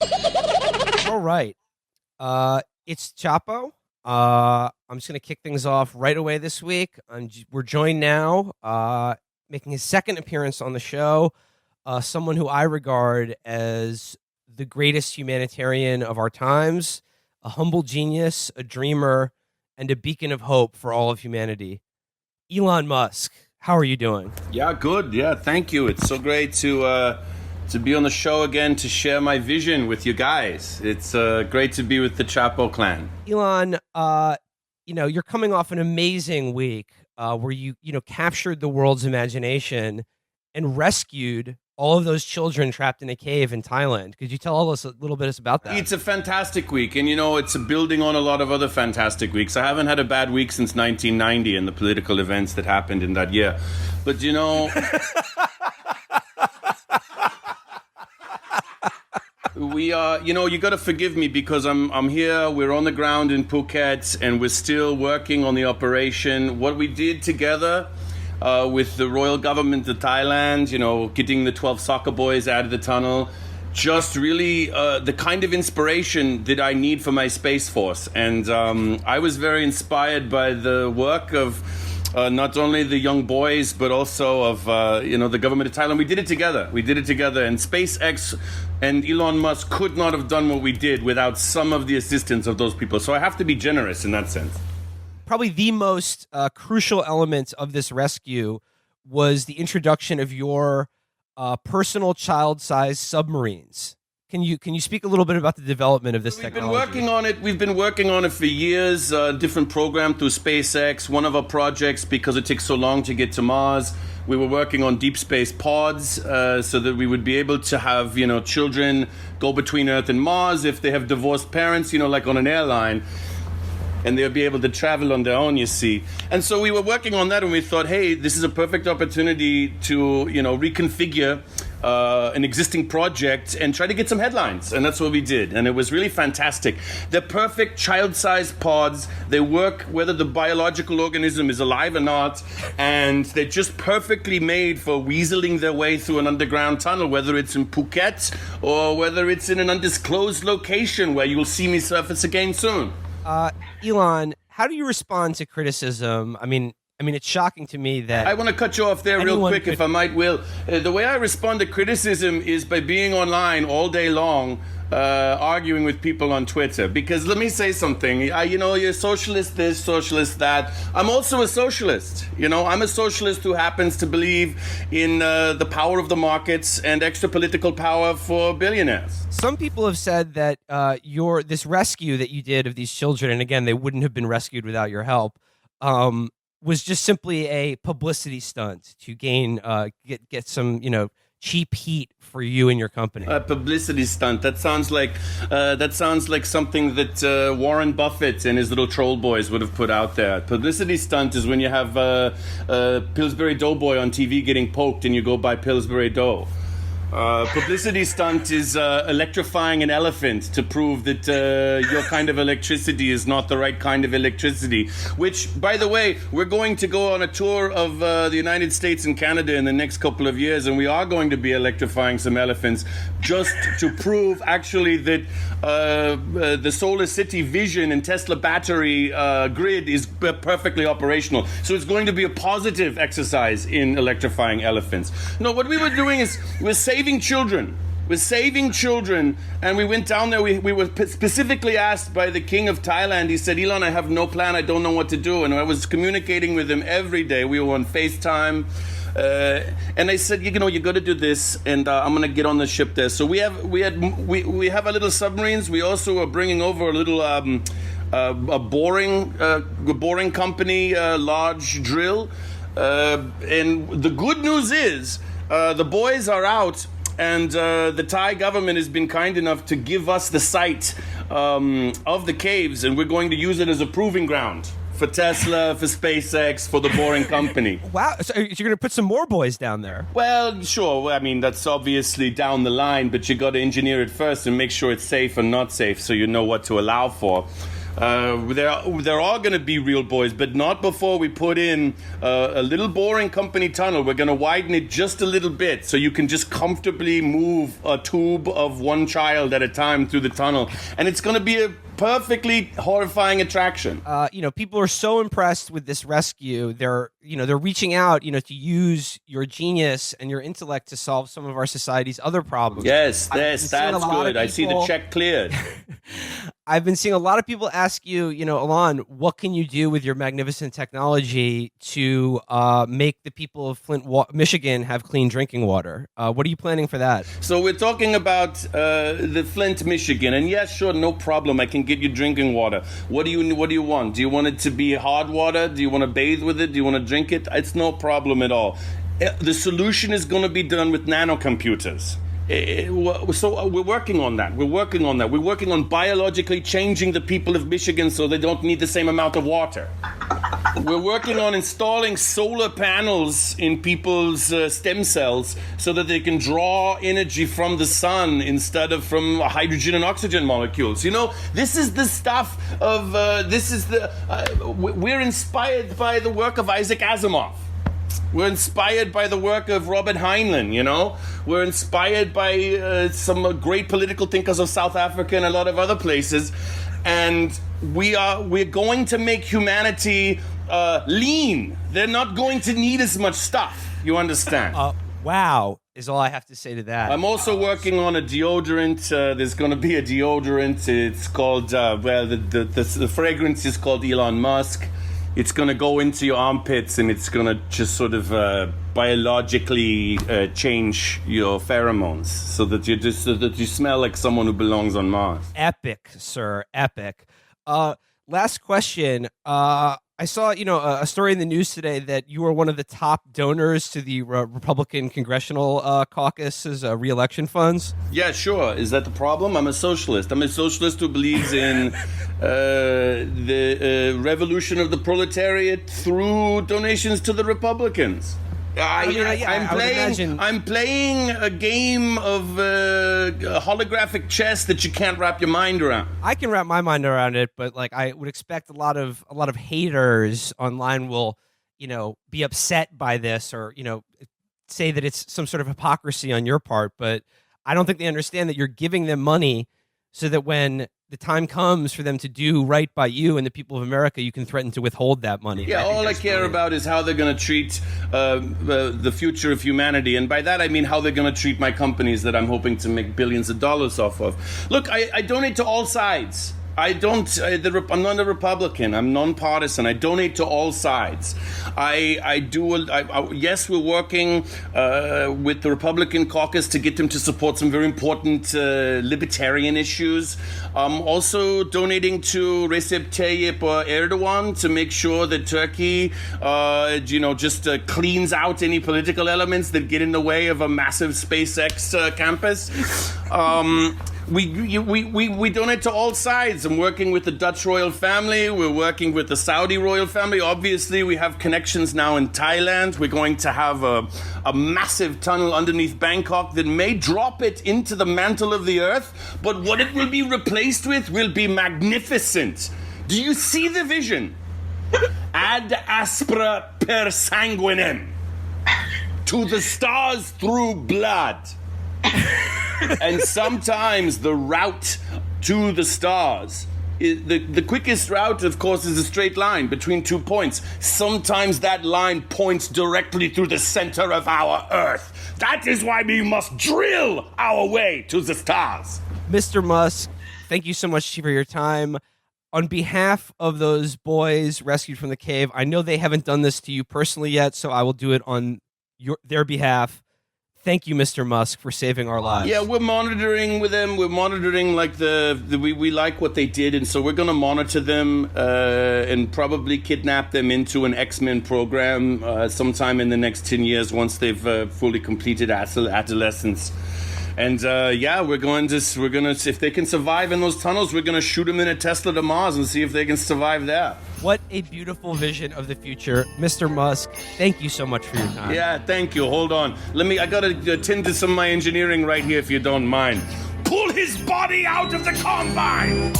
All right. It's Chapo. I'm just going to kick things off right away this week. We're joined now, making his second appearance on the show, someone who I regard as the greatest humanitarian of our times, a humble genius, a dreamer, and a beacon of hope for all of humanity. Elon Musk, how are you doing? Yeah, good. Yeah, thank you. It's so great to be on the show again to share my vision with you guys. It's great to be with the Chapo clan. Elon, you're coming off an amazing week where you captured the world's imagination and rescued all of those children trapped in a cave in Thailand. Could you tell us a little bit about that? It's a fantastic week, and it's building on a lot of other fantastic weeks. I haven't had a bad week since 1990 and the political events that happened in that year. But we are, you got to forgive me because I'm here. We're on the ground in Phuket, and we're still working on the operation. What we did together with the royal government of Thailand, getting the 12 soccer boys out of the tunnel, just really the kind of inspiration that I need for my Space Force. And I was very inspired by the work of not only the young boys, but also of, the government of Thailand. We did it together. And SpaceX and Elon Musk could not have done what we did without some of the assistance of those people. So I have to be generous in that sense. Probably the most crucial element of this rescue was the introduction of your personal child-sized submarines. Can you speak a little bit about the development of this technology? We've been working on it for years. Different program through SpaceX. One of our projects, because it takes so long to get to Mars, we were working on deep space pods so that we would be able to have children go between Earth and Mars if they have divorced parents, like on an airline. And they'll be able to travel on their own, you see. And so we were working on that, and we thought, hey, this is a perfect opportunity to, reconfigure an existing project and try to get some headlines. And that's what we did. And it was really fantastic. They're perfect child-sized pods. They work whether the biological organism is alive or not. And they're just perfectly made for weaseling their way through an underground tunnel, whether it's in Phuket or whether it's in an undisclosed location where you'll see me surface again soon. Elon, how do you respond to criticism? I mean, it's shocking to me that I want to cut you off there real quick, if I might, Will. The way I respond to criticism is by being online all day long, arguing with people on Twitter. Because let me say something. You're socialist this, socialist that. I'm also a socialist. I'm a socialist who happens to believe in the power of the markets and extra political power for billionaires. Some people have said that this rescue that you did of these children, and again, they wouldn't have been rescued without your help, was just simply a publicity stunt to gain get some cheap heat for you and your company. A publicity stunt. That sounds like something that Warren Buffett and his little troll boys would have put out there. Publicity stunt is when you have Pillsbury Doughboy on TV getting poked and you go buy Pillsbury Dough. Publicity stunt is electrifying an elephant to prove that your kind of electricity is not the right kind of electricity. Which, by the way, we're going to go on a tour of the United States and Canada in the next couple of years, and we are going to be electrifying some elephants just to prove actually that the Solar City Vision and Tesla battery grid is perfectly operational. So it's going to be a positive exercise in electrifying elephants. No, what we were doing is we're saving children. We're saving children, and we went down there. We were specifically asked by the king of Thailand. He said, Elon, I have no plan. I don't know what to do. And I was communicating with him every day. We were on FaceTime. And I said, you got to do this, and I'm going to get on the ship there. So we have our little submarines. We also are bringing over a little a boring company, large drill. And the good news is the boys are out, and the Thai government has been kind enough to give us the site of the caves, and we're going to use it as a proving ground for Tesla, for SpaceX, for the boring company. Wow. So you're going to put some more boys down there? Well, sure. I mean, that's obviously down the line, but you got to engineer it first and make sure it's safe and not safe so you know what to allow for. There are going to be real boys, but not before we put in a little boring company tunnel. We're going to widen it just a little bit so you can just comfortably move a tube of one child at a time through the tunnel. And it's going to be a perfectly horrifying attraction. People are so impressed with this rescue. They're reaching out, to use your genius and your intellect to solve some of our society's other problems. Yes, that's good. I see the check cleared. I've been seeing a lot of people ask you, Elon, what can you do with your magnificent technology to make the people of Flint, Michigan have clean drinking water? What are you planning for that? So we're talking about the Flint, Michigan, and yes, sure, no problem. I can get you drinking water. What do you want? Do you want it to be hard water? Do you want to bathe with it? Do you want to drink it? It's no problem at all. The solution is going to be done with nanocomputers. So we're working on that. We're working on biologically changing the people of Michigan so they don't need the same amount of water. We're working on installing solar panels in people's stem cells so that they can draw energy from the sun instead of from hydrogen and oxygen molecules. This is the stuff of, we're inspired by the work of Isaac Asimov. We're inspired by the work of Robert Heinlein, We're inspired by some great political thinkers of South Africa and a lot of other places. And we're going to make humanity lean. They're not going to need as much stuff. You understand? Wow, is all I have to say to that. I'm also working on a deodorant. There's going to be a deodorant. It's called, the fragrance is called Elon Musk. It's going to go into your armpits and it's going to just sort of biologically change your pheromones so that you smell like someone who belongs on Mars. Epic, sir, epic. Last question. I saw, a story in the news today that you were one of the top donors to the Republican Congressional Caucus's re-election funds. Yeah, sure. Is that the problem? I'm a socialist. I'm a socialist who believes in the revolution of the proletariat through donations to the Republicans. I'm playing a game of holographic chess that you can't wrap your mind around. I can wrap my mind around it, but I would expect a lot of haters online will, be upset by this or, say that it's some sort of hypocrisy on your part. But I don't think they understand that you're giving them money so that when the time comes for them to do right by you and the people of America, you can threaten to withhold that money. Yeah, all I care about is how they're going to treat the future of humanity. And by that, I mean how they're going to treat my companies that I'm hoping to make billions of dollars off of. Look, I donate to all sides. I'm not a Republican. I'm nonpartisan. I donate to all sides. Yes, we're working with the Republican caucus to get them to support some very important libertarian issues. I'm also donating to Recep Tayyip Erdogan to make sure that Turkey, just cleans out any political elements that get in the way of a massive SpaceX campus. We donate to all sides. I'm working with the Dutch royal family. We're working with the Saudi royal family. Obviously, we have connections now in Thailand. We're going to have a massive tunnel underneath Bangkok that may drop it into the mantle of the earth. But what it will be replaced with will be magnificent. Do you see the vision? Ad aspera per sanguinem. To the stars through blood. And sometimes the route to the stars, the quickest route, of course, is a straight line between 2 points. Sometimes that line points directly through the center of our Earth. That is why we must drill our way to the stars. Mr. Musk, thank you so much for your time. On behalf of those boys rescued from the cave, I know they haven't done this to you personally yet, so I will do it on their behalf. Thank you, Mr. Musk, for saving our lives. Yeah, we're monitoring with them. We're monitoring we like what they did, and so we're going to monitor them and probably kidnap them into an X-Men program sometime in the next 10 years once they've fully completed adolescence. And we're going to if they can survive in those tunnels, we're going to shoot them in a Tesla to Mars and see if they can survive there. What a beautiful vision of the future. Mr. Musk, thank you so much for your time. Yeah, thank you. Hold on. I got to attend to some of my engineering right here if you don't mind. Pull his body out of the combine!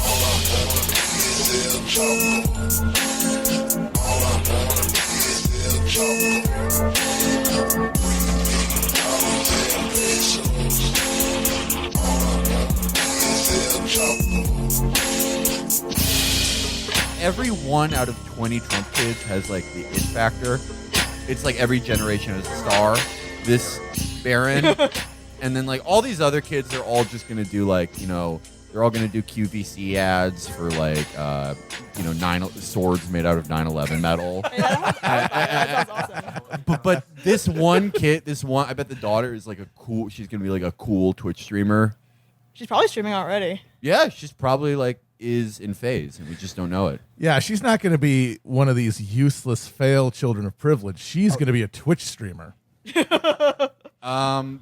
Every 1 out of 20 Trump kids has like the it factor. It's like every generation has a star. This Barron, and then like all these other kids, they're all just gonna do like they're all gonna do QVC ads for like swords made out of 9/11 metal. That sounds awesome. But this one kid, I bet the daughter is like she's gonna be like a cool Twitch streamer. She's probably streaming already. Yeah, she's probably like is in phase, and we just don't know it. Yeah, she's not going to be one of these useless fail children of privilege. She's going to be a Twitch streamer.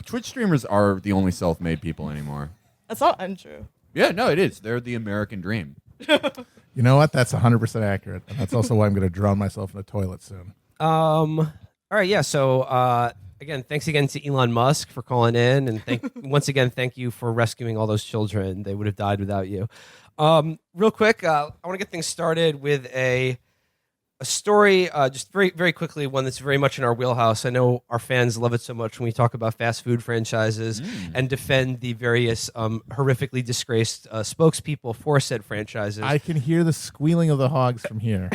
Twitch streamers are the only self-made people anymore. That's not untrue. Yeah, no, it is. They're the American dream. You know what? That's 100% accurate. And that's also why I'm going to drown myself in a toilet soon. All right, yeah. So again, thanks again to Elon Musk for calling in, and once again, thank you for rescuing all those children. They would have died without you. Real quick, I want to get things started with a story, just very, very quickly, one that's very much in our wheelhouse. I know our fans love it so much when we talk about fast food franchises and defend the various horrifically disgraced spokespeople for said franchises. I can hear the squealing of the hogs from here.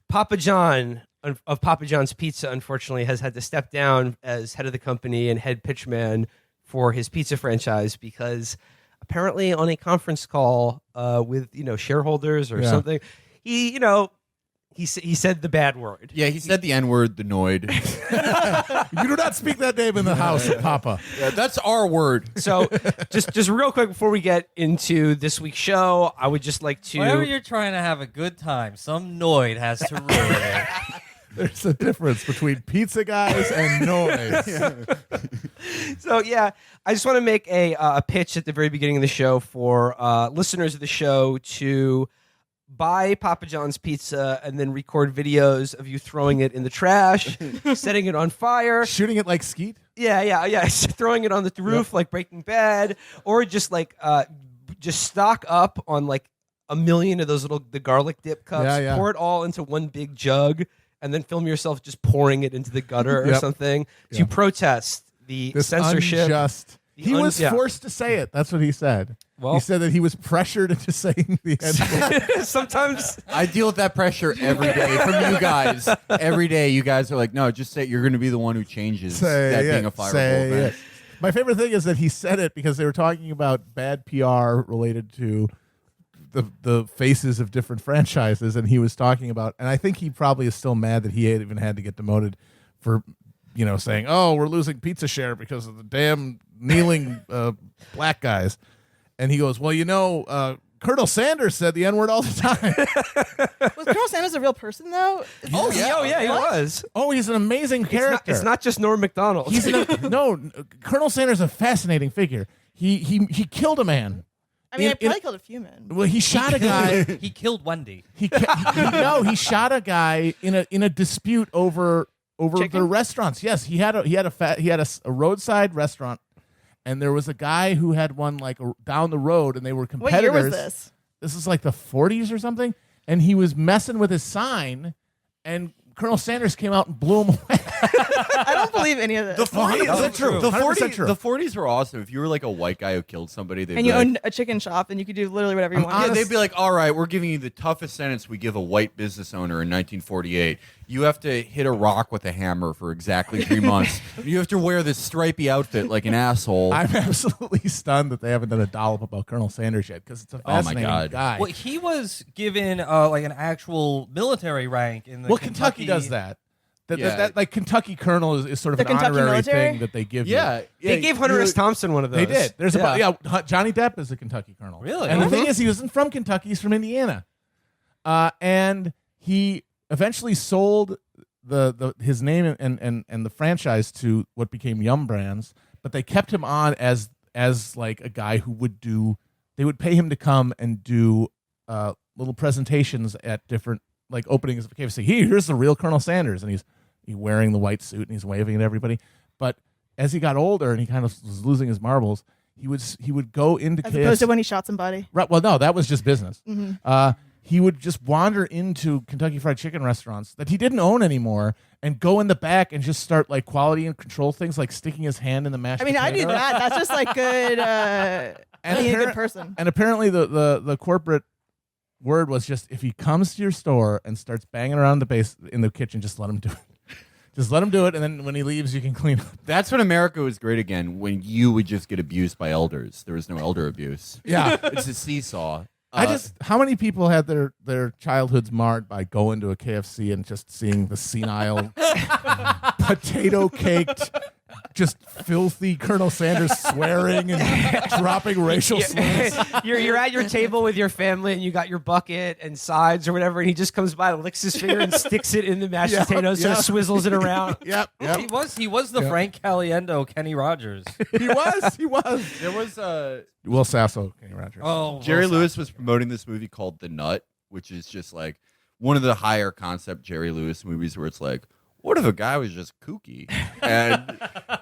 Papa John of Papa John's Pizza, unfortunately, has had to step down as head of the company and head pitchman for his pizza franchise because apparently on a conference call with shareholders or something, he said the bad word. Yeah, he said the N-word, the noid. You do not speak that name in the house, Papa. Yeah, that's our word. So just real quick before we get into this week's show, I would just like to... Whenever you're trying to have a good time, some noid has to ruin it. There's a difference between pizza guys and noise. So, yeah, I just want to make a pitch at the very beginning of the show for listeners of the show to buy Papa John's Pizza and then record videos of you throwing it in the trash, setting it on fire. Shooting it like Skeet? Yeah. Throwing it on the roof like Breaking Bad, or just stock up on like a million of those the garlic dip cups, pour it all into one big jug, and then film yourself just pouring it into the gutter or something to protest this censorship. Unjust. He was forced to say it. That's what he said. Well, he said that he was pressured into saying the N-word. Sometimes I deal with that pressure every day from you guys. Every day, you guys are like, "No, just say you're going to be the one who changes that being a fireable event." My favorite thing is that he said it because they were talking about bad PR related to the faces of different franchises, and he was talking about, and I think he probably is still mad that he even had to get demoted for, saying, "Oh, we're losing pizza share because of the damn kneeling black guys," and he goes, "Well, Colonel Sanders said the N-word all the time." Was Colonel Sanders a real person though? Oh yeah, he was. Oh, he's an amazing character. It's not just Norm Macdonald. No, Colonel Sanders is a fascinating figure. He killed a man. I mean, I probably killed a few men. Well, he shot a guy. He killed Wendy. He shot a guy in a dispute over Chicken? the restaurants. Yes, he had a roadside restaurant, and there was a guy who had one like down the road, and they were competitors. What year was this? This is like the 40s or something, and he was messing with his sign, and Colonel Sanders came out and blew him away. I don't believe any of this. The 40s, that's true. The 100% true. 40s were awesome. If you were like a white guy who killed somebody, they'd and be you like, owned a chicken shop, and you could do literally whatever you want. yeah, they'd be like, "All right, we're giving you the toughest sentence we give a white business owner in 1948. You have to hit a rock with a hammer for exactly 3 months. You have to wear this stripy outfit like an asshole." I'm absolutely stunned that they haven't done a dollop about Colonel Sanders yet, because it's a fascinating guy. Well, he was given like an actual military rank in the Kentucky does that. That like Kentucky Colonel is sort of The an Kentucky honorary military? thing that they give you. Yeah, They gave Hunter S. Thompson one of those. They did. There's Johnny Depp is a Kentucky Colonel. Really? And the thing is, he wasn't from Kentucky. He's from Indiana. And he eventually sold his name and the franchise to what became Yum Brands, but they kept him on as like a guy who they would pay him to come and do little presentations at different like openings of the KFC. Here's the real Colonel Sanders, and he's wearing the white suit and he's waving at everybody. But as he got older and he kind of was losing his marbles, he would go into As KFC. opposed to when he shot somebody. Right. Well, no, that was just business. Mm-hmm. he would just wander into Kentucky Fried Chicken restaurants that he didn't own anymore and go in the back and just start like quality and control things, like sticking his hand in the mashed I mean, I do potato. that. That's just like good. Being a good person. And apparently the corporate word was just, if he comes to your store and starts banging around the base in the kitchen, just let him do it. Just let him do it, and then when he leaves, you can clean up. That's when America was great again, when you would just get abused by elders. There was no elder abuse. Yeah. It's a seesaw. How many people had their childhoods marred by going to a KFC and just seeing the senile, potato caked, just filthy Colonel Sanders swearing and dropping racial slurs. You're at your table with your family and you got your bucket and sides or whatever, and he just comes by, licks his finger, and sticks it in the mashed potatoes, sort of swizzles it around. Yep. He was the Frank Caliendo Kenny Rogers. He was. There was Will Sasso, Kenny Rogers. Oh, Jerry Lewis was promoting this movie called The Nut, which is just like one of the higher concept Jerry Lewis movies where it's like, what if a guy was just kooky? And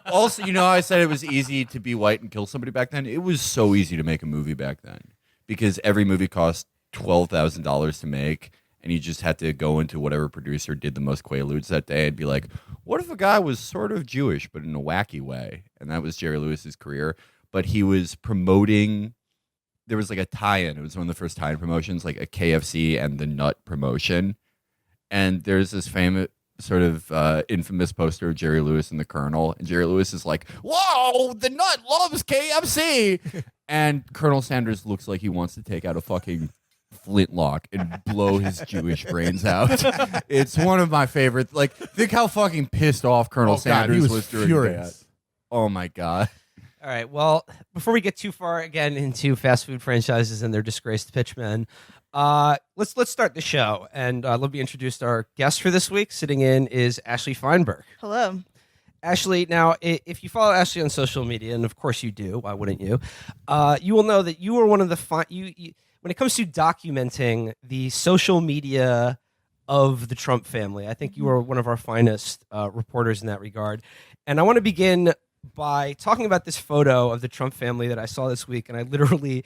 also, I said it was easy to be white and kill somebody back then. It was so easy to make a movie back then because every movie cost $12,000 to make, and you just had to go into whatever producer did the most Quaaludes that day and be like, what if a guy was sort of Jewish but in a wacky way? And that was Jerry Lewis's career. But he was promoting, there was like a tie-in. It was one of the first tie-in promotions, like a KFC and the Nut promotion. And there's this famous sort of infamous poster of Jerry Lewis and the Colonel. And Jerry Lewis is like, whoa, the Nut loves KFC. And Colonel Sanders looks like he wants to take out a fucking flintlock and blow his Jewish brains out. It's one of my favorites. Like, think how fucking pissed off Colonel Sanders was during furious. that. Oh, my God. All right. Well, before we get too far again into fast food franchises and their disgraced pitchmen, let's start the show. And let me introduce our guest for this week. Sitting in is Ashley Feinberg. Hello. Ashley, now, if you follow Ashley on social media, and of course you do, why wouldn't you? You will know that you are one of the when it comes to documenting the social media of the Trump family. I think you are one of our finest reporters in that regard. And I want to begin by talking about this photo of the Trump family that I saw this week, and I literally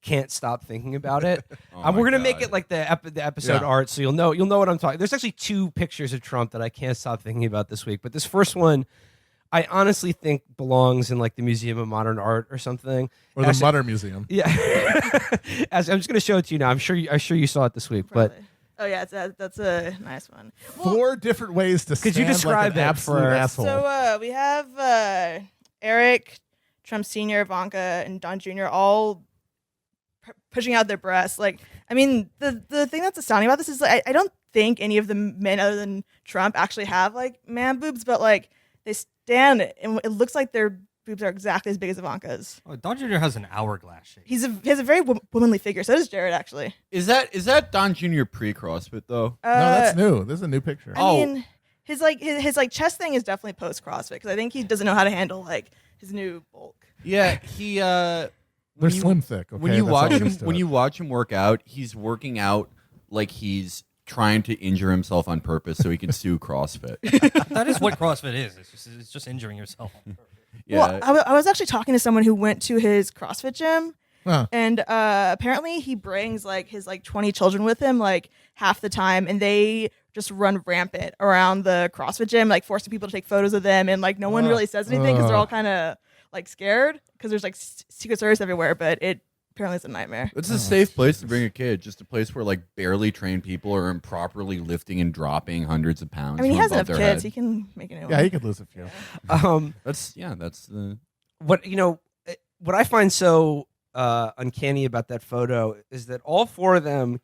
can't stop thinking about it. We're going to make it like the episode art, so you'll know what I'm talking. There's actually two pictures of Trump that I can't stop thinking about this week, but this first one, I honestly think belongs in like the Museum of Modern Art or something, or the Mutter Museum. Yeah, I'm just going to show it to you now. I'm sure you saw it this week, Probably. Oh yeah, that's a nice one. Four different ways to. Could you describe like an that absolute for asshole? So we have Eric, Trump Sr., Ivanka, and Don Jr. all pushing out their breasts. Like, I mean, the thing that's astounding about this is like, I don't think any of the men other than Trump actually have like man boobs, but like they stand and it looks like their boobs are exactly as big as Ivanka's. Oh, Don Jr. has an hourglass shape. He has a very womanly figure. So does Jared, actually. Is that Don Jr. pre-CrossFit though? No, that's new. This is a new picture. I mean, his chest thing is definitely post CrossFit because I think he doesn't know how to handle like his new bulk. Yeah, he. They're slim thick. Okay? When you That's all watch there him, is to when it. you watch him work out, he's working out like he's trying to injure himself on purpose so he can sue CrossFit. That is what CrossFit is. It's just injuring yourself. Yeah. Well, I was actually talking to someone who went to his CrossFit gym. Huh. And apparently he brings like his like 20 children with him like half the time, and they just run rampant around the CrossFit gym, like forcing people to take photos of them, and like no one really says anything because they're all kind of like scared because there's like Secret Service everywhere, but it apparently is a nightmare. It's a safe place to bring a kid, just a place where like barely trained people are improperly lifting and dropping hundreds of pounds. I mean, he from has enough above kids; their head. he can make a new one. Yeah, he could lose a few. That's the What I find so uncanny about that photo is that all four of them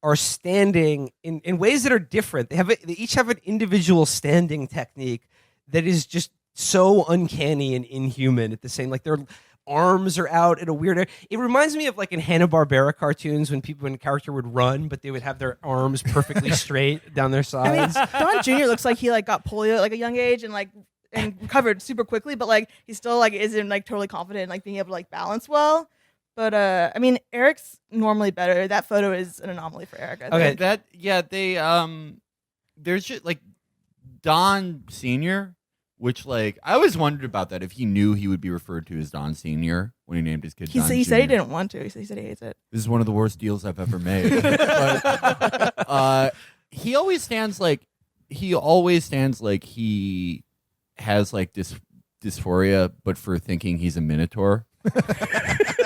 are standing in ways that are different. They each have an individual standing technique that is just so uncanny and inhuman at the same. Like their arms are out in a weird. It reminds me of like in Hanna-Barbera cartoons when a character would run, but they would have their arms perfectly straight down their I mean, sides. Don Jr. looks like he like got polio at like a young age and recovered super quickly, but like he still like isn't like totally confident in like being able to like balance well. But I mean, Eric's normally better. That photo is an anomaly for Eric. I think. there's just like Don Senior. Which, like, I always wondered about that, if he knew he would be referred to as Don Senior when he named his kid Don He said he Jr.. didn't want to. He said he hates it. This is one of the worst deals I've ever made. But, he always stands like he has like dysphoria, but for thinking he's a minotaur.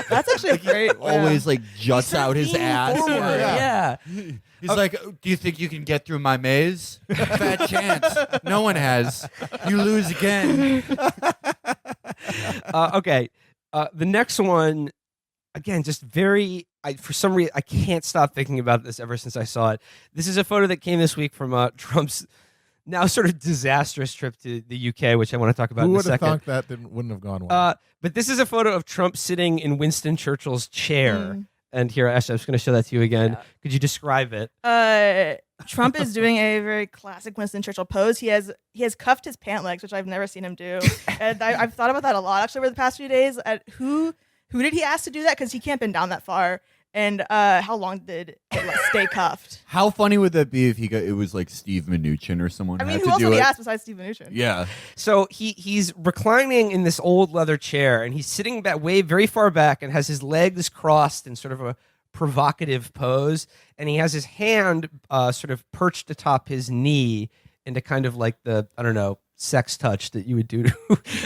That's actually great. Always like juts out his ass. Forward. Yeah. He's like, do you think you can get through my maze? Fat chance. No one has. You lose again. Okay. The next one, again, just very. For some reason, I can't stop thinking about this ever since I saw it. This is a photo that came this week from Trump's now sort of disastrous trip to the UK, which I want to talk about Who in a would have second. thought that wouldn't have gone well? But this is a photo of Trump sitting in Winston Churchill's chair. And here, Ashley, I'm just going to show that to you again. Yeah. Could you describe it? Trump is doing a very classic Winston Churchill pose. He has cuffed his pant legs, which I've never seen him do. And I've thought about that a lot actually over the past few days. Who did he ask to do that? Because he can't bend down that far. And how long did it stay cuffed? How funny would that be if it was like Steve Mnuchin or someone? I mean, had who to else do would he it? ask besides Steve Mnuchin? Yeah. So he's reclining in this old leather chair, and he's sitting back way very far back, and has his legs crossed in sort of a provocative pose, and he has his hand sort of perched atop his knee into kind of like the, I don't know, sex touch that you would do to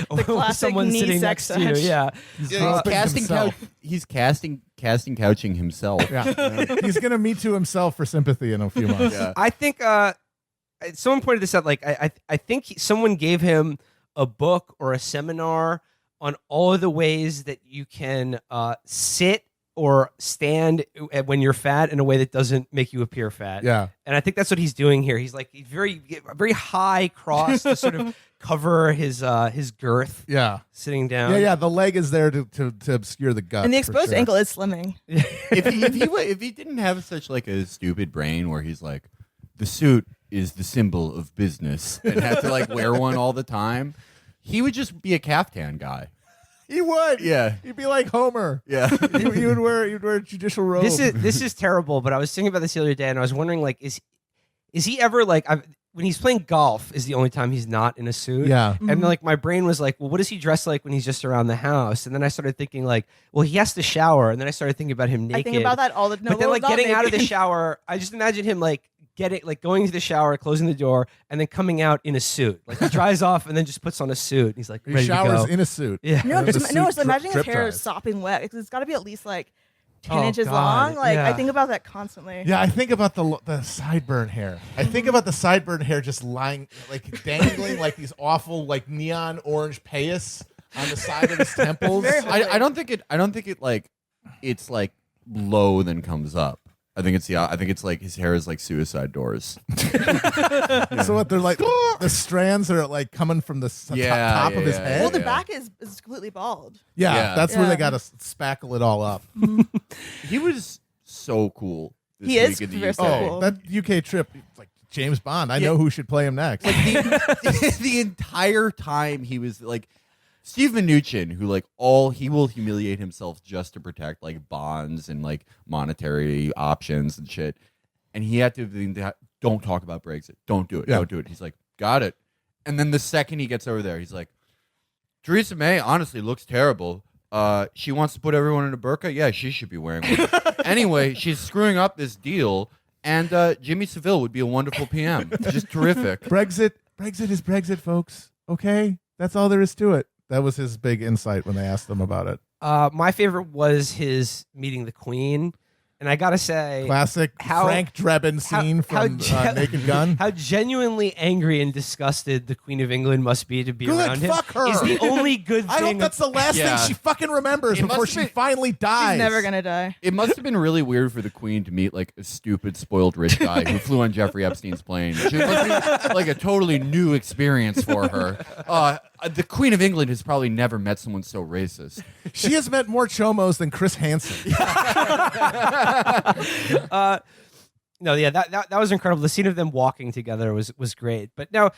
classic someone knee sitting sex next to touch. you. Yeah. He's humping casting himself. He's casting couching himself. Yeah. He's going to Me Too himself for sympathy in a few months. Yeah. I think someone pointed this out. Like I think someone gave him a book or a seminar on all of the ways that you can sit or stand when you're fat in a way that doesn't make you appear fat. Yeah. And I think that's what he's doing here. He's like very high cross to sort of cover his girth, Yeah. sitting down. Yeah. The leg is there to obscure the gut. And the for exposed sure. ankle is slimming. if he didn't have such like a stupid brain where he's like, the suit is the symbol of business and had to like wear one all the time, he would just be a caftan guy. He would. Yeah. He'd be like Homer. Yeah. He would wear a judicial robe. This is terrible. But I was thinking about this the other day, and I was wondering, like, is he ever like when he's playing golf is the only time he's not in a suit? Yeah. And like my brain was like, well, what does he dress like when he's just around the house? And then I started thinking like, well, he has to shower. And then I started thinking about him naked. I think about that all the But then like not getting out of the naked. shower, I just imagine him like going to the shower, closing the door, and then coming out in a suit. Like he dries off and then just puts on a suit. And he's like He ready showers to go. in a suit. Yeah. No, And the just suit imagining his drip hair dries. is sopping wet because it's got to be at least like 10 Oh, inches God. long. Like Yeah. I think about that constantly. Yeah, I think about the sideburn hair. I think about the sideburn hair just lying, like dangling, like these awful, like neon orange payas on the side of his temples. Very I don't think it like it's like low then comes up. I think it's like his hair is like suicide doors. So what? They're like the strands are like coming from the top of his head. Well, the back is completely bald. Yeah, that's where Yeah. they got to spackle it all up. He was so cool. This He is week in the very UK. so cool. That UK trip, like James Bond. I know who should play him next. The entire time he was like Steve Mnuchin, who like he will humiliate himself just to protect like bonds and like monetary options and shit. And he had to don't talk about Brexit. Don't do it. Yeah. Don't do it. He's like, got it. And then the second he gets over there, he's like, Theresa May honestly looks terrible. She wants to put everyone in a burqa. Yeah, she should be wearing one. Anyway, she's screwing up this deal. And Jimmy Savile would be a wonderful PM. Just terrific. Brexit is Brexit, folks. Okay, that's all there is to it. That was his big insight when they asked him about it. My favorite was his meeting the Queen. And I gotta say, Classic Frank Drebin scene from Naked Gun. How genuinely angry and disgusted the Queen of England must be to be Good, around him. fuck her. Is the only good I thing. hope that's the last Yeah. thing she fucking remembers It before must she be- finally dies. She's never gonna die. It must have been really weird for the Queen to meet like a stupid, spoiled rich guy who flew on Jeffrey Epstein's plane. It must be like a totally new experience for her. The Queen of England has probably never met someone so racist. She has met more chomos than Chris Hansen. No, yeah, that was incredible. The scene of them walking together was great. But now,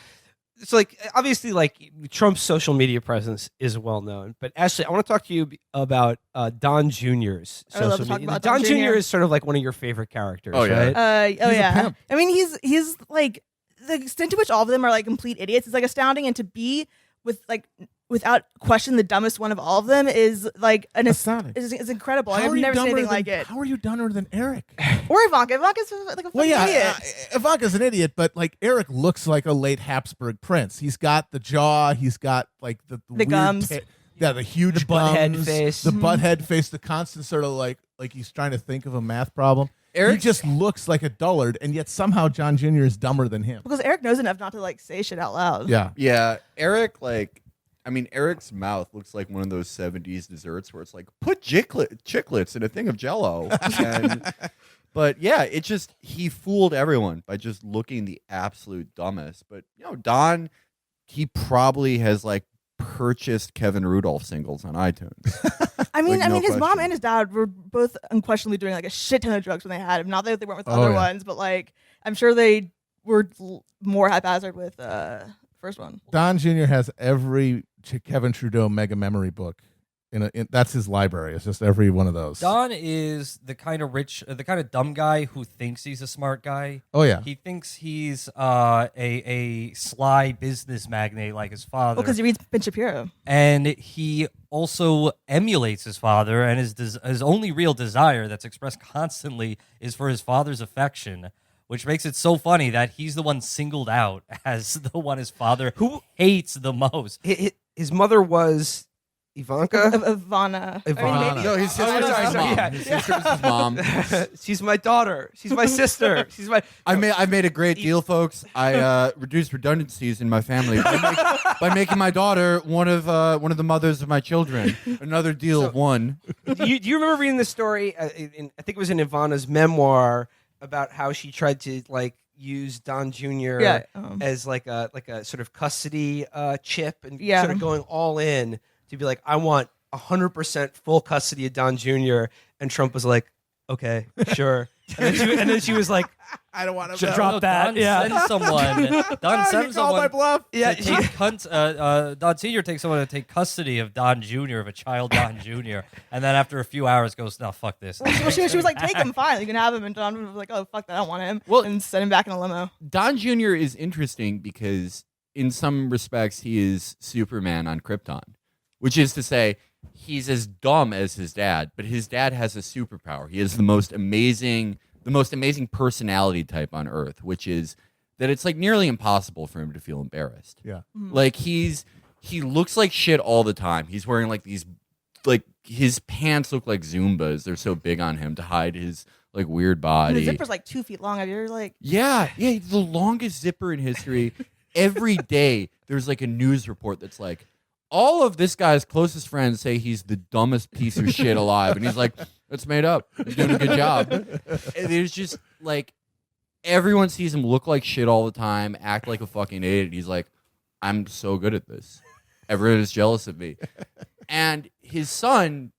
it's like obviously like Trump's social media presence is well known. But Ashley, I want to talk to you about Don Jr.'s I would love social to talk media. about Don Don Jr. Jr. is sort of like one of your favorite characters, Oh, yeah. right? Oh a yeah. pimp. I mean, he's like the extent to which all of them are like complete idiots is like astounding, and to be without question the dumbest one of all of them is like Astounding. is incredible. How I've are you never seen dumber anything like than- it. How are you dumber than Eric? Or Ivanka. Ivanka's like a fucking idiot. Ivanka's an idiot, but like Eric looks like a late Habsburg prince. He's got the jaw. He's got like the weird gums. the huge The butthead gums, face. the butthead face, the constant sort of like he's trying to think of a math problem. Eric- he just looks like a dullard, and yet somehow John Jr. is dumber than him. Because Eric knows enough not to like say shit out loud. Yeah. Yeah, Eric, Eric's mouth looks like one of those 70s desserts where it's like, put chiclets in a thing of Jell-O. But yeah, he fooled everyone by just looking the absolute dumbest. But, Don, he probably has, purchased Kevin Rudolph singles on iTunes. I mean, no his mom question. and his dad were both unquestionably doing like a shit ton of drugs when they had him. Not that they weren't with Oh, other yeah. ones, but like I'm sure they were more haphazard with first one. Don Jr. has every Kevin Trudeau mega memory book. That's his library. It's just every one of those. Don is the kind of dumb guy who thinks he's a smart guy. Oh yeah. He thinks he's a sly business magnate like his father. Well, because he reads Ben Shapiro. And he also emulates his father, and his only real desire that's expressed constantly is for his father's affection, which makes it so funny that he's the one singled out as the one his father Who- hates the most. His mother was Ivanka. Ivana. I mean, Ivana. maybe- No, his sister's sorry, his sorry, mom. yeah. His sister's his mom. She's my daughter. She's my sister. She's my. I've made a great deal, folks. I reduced redundancies in my family by making my daughter one of the mothers of my children. Another deal of one. Do you remember reading the story? I think it was in Ivana's memoir about how she tried to use Don Jr. Yeah, as like a sort of custody chip and Yeah. sort of going all in to be like, I want 100% full custody of Don Jr. And Trump was like, okay, sure. And then she was like, I don't want to drop that. Don Yeah. sends someone. Don sends call my someone. bluff. Yeah, To take Don Sr. takes someone to take custody of Don Jr., of a child Don Jr., and then after a few hours goes, no, fuck this. Well, she was like, take him, fine. You can have him. And Don was like, oh, fuck that. I don't want him. Well- and send him back in a limo. Don Jr. is interesting because in some respects he is Superman on Krypton, which is to say he's as dumb as his dad, but his dad has a superpower. He has the most amazing personality type on Earth, which is that it's nearly impossible for him to feel embarrassed. Yeah. He looks like shit all the time. He's wearing these his pants look like Zumbas. They're so big on him to hide his weird And body. the zipper's like 2 feet long. Have you ever Yeah, the longest zipper in history. Every day there's a news report that's all of this guy's closest friends say he's the dumbest piece of shit alive, and he's like, "It's made up. He's doing a good job." And there's just everyone sees him look like shit all the time, act like a fucking idiot. He's like, "I'm so good at this. Everyone is jealous of me." And his son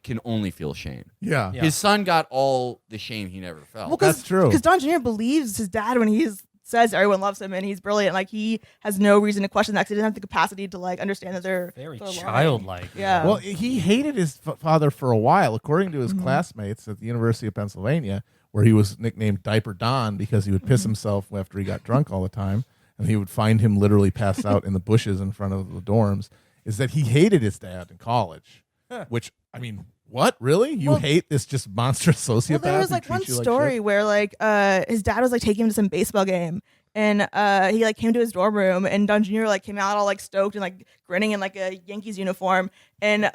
can only feel shame. Yeah. Yeah. His son got all the shame he never felt. Well, That's true. Because Don Jr. believes his dad when he says everyone loves him and he's brilliant. He has no reason to question that because he doesn't have the capacity to understand that they're Very lying. childlike. Yeah. Well, he hated his father for a while, according to his Mm-hmm. classmates at the University of Pennsylvania, where he was nicknamed Diaper Don because he would Mm-hmm. piss himself after he got drunk all the time, and he would find him literally passed out in the bushes in front of the dorms. Is that he hated his dad in college? Which, I mean, what really? You Well- hate this just monstrous sociopath? Well, there was who one treats you like story shit? where his dad was taking him to some baseball game, and he came to his dorm room, and Don Jr. came out all stoked and grinning in a Yankees uniform, and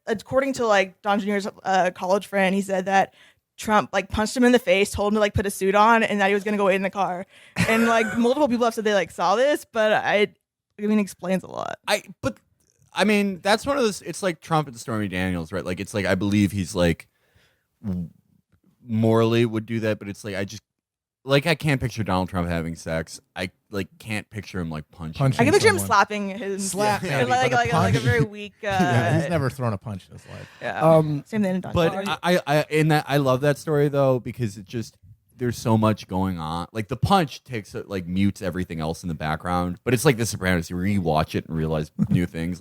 according to Don Jr.'s college friend, he said that Trump punched him in the face, told him to put a suit on, and that he was gonna go wait in the car, and multiple people have said they saw this, but it explains a lot. I mean, that's one of those. It's like Trump and Stormy Daniels, right? It's I believe he's morally would do that, but it's I just I can't picture Donald Trump having sex. I can't picture him punching. Punching I can picture him someone. slapping him, Slap, yeah, maybe, but a like a punch. very weak. Yeah, he's never thrown a punch in his life. Yeah. Same thing in Don But Jr. I love that story though because it just there's so much going on. The punch takes mutes everything else in the background. But it's The Sopranos. You rewatch it and realize new things.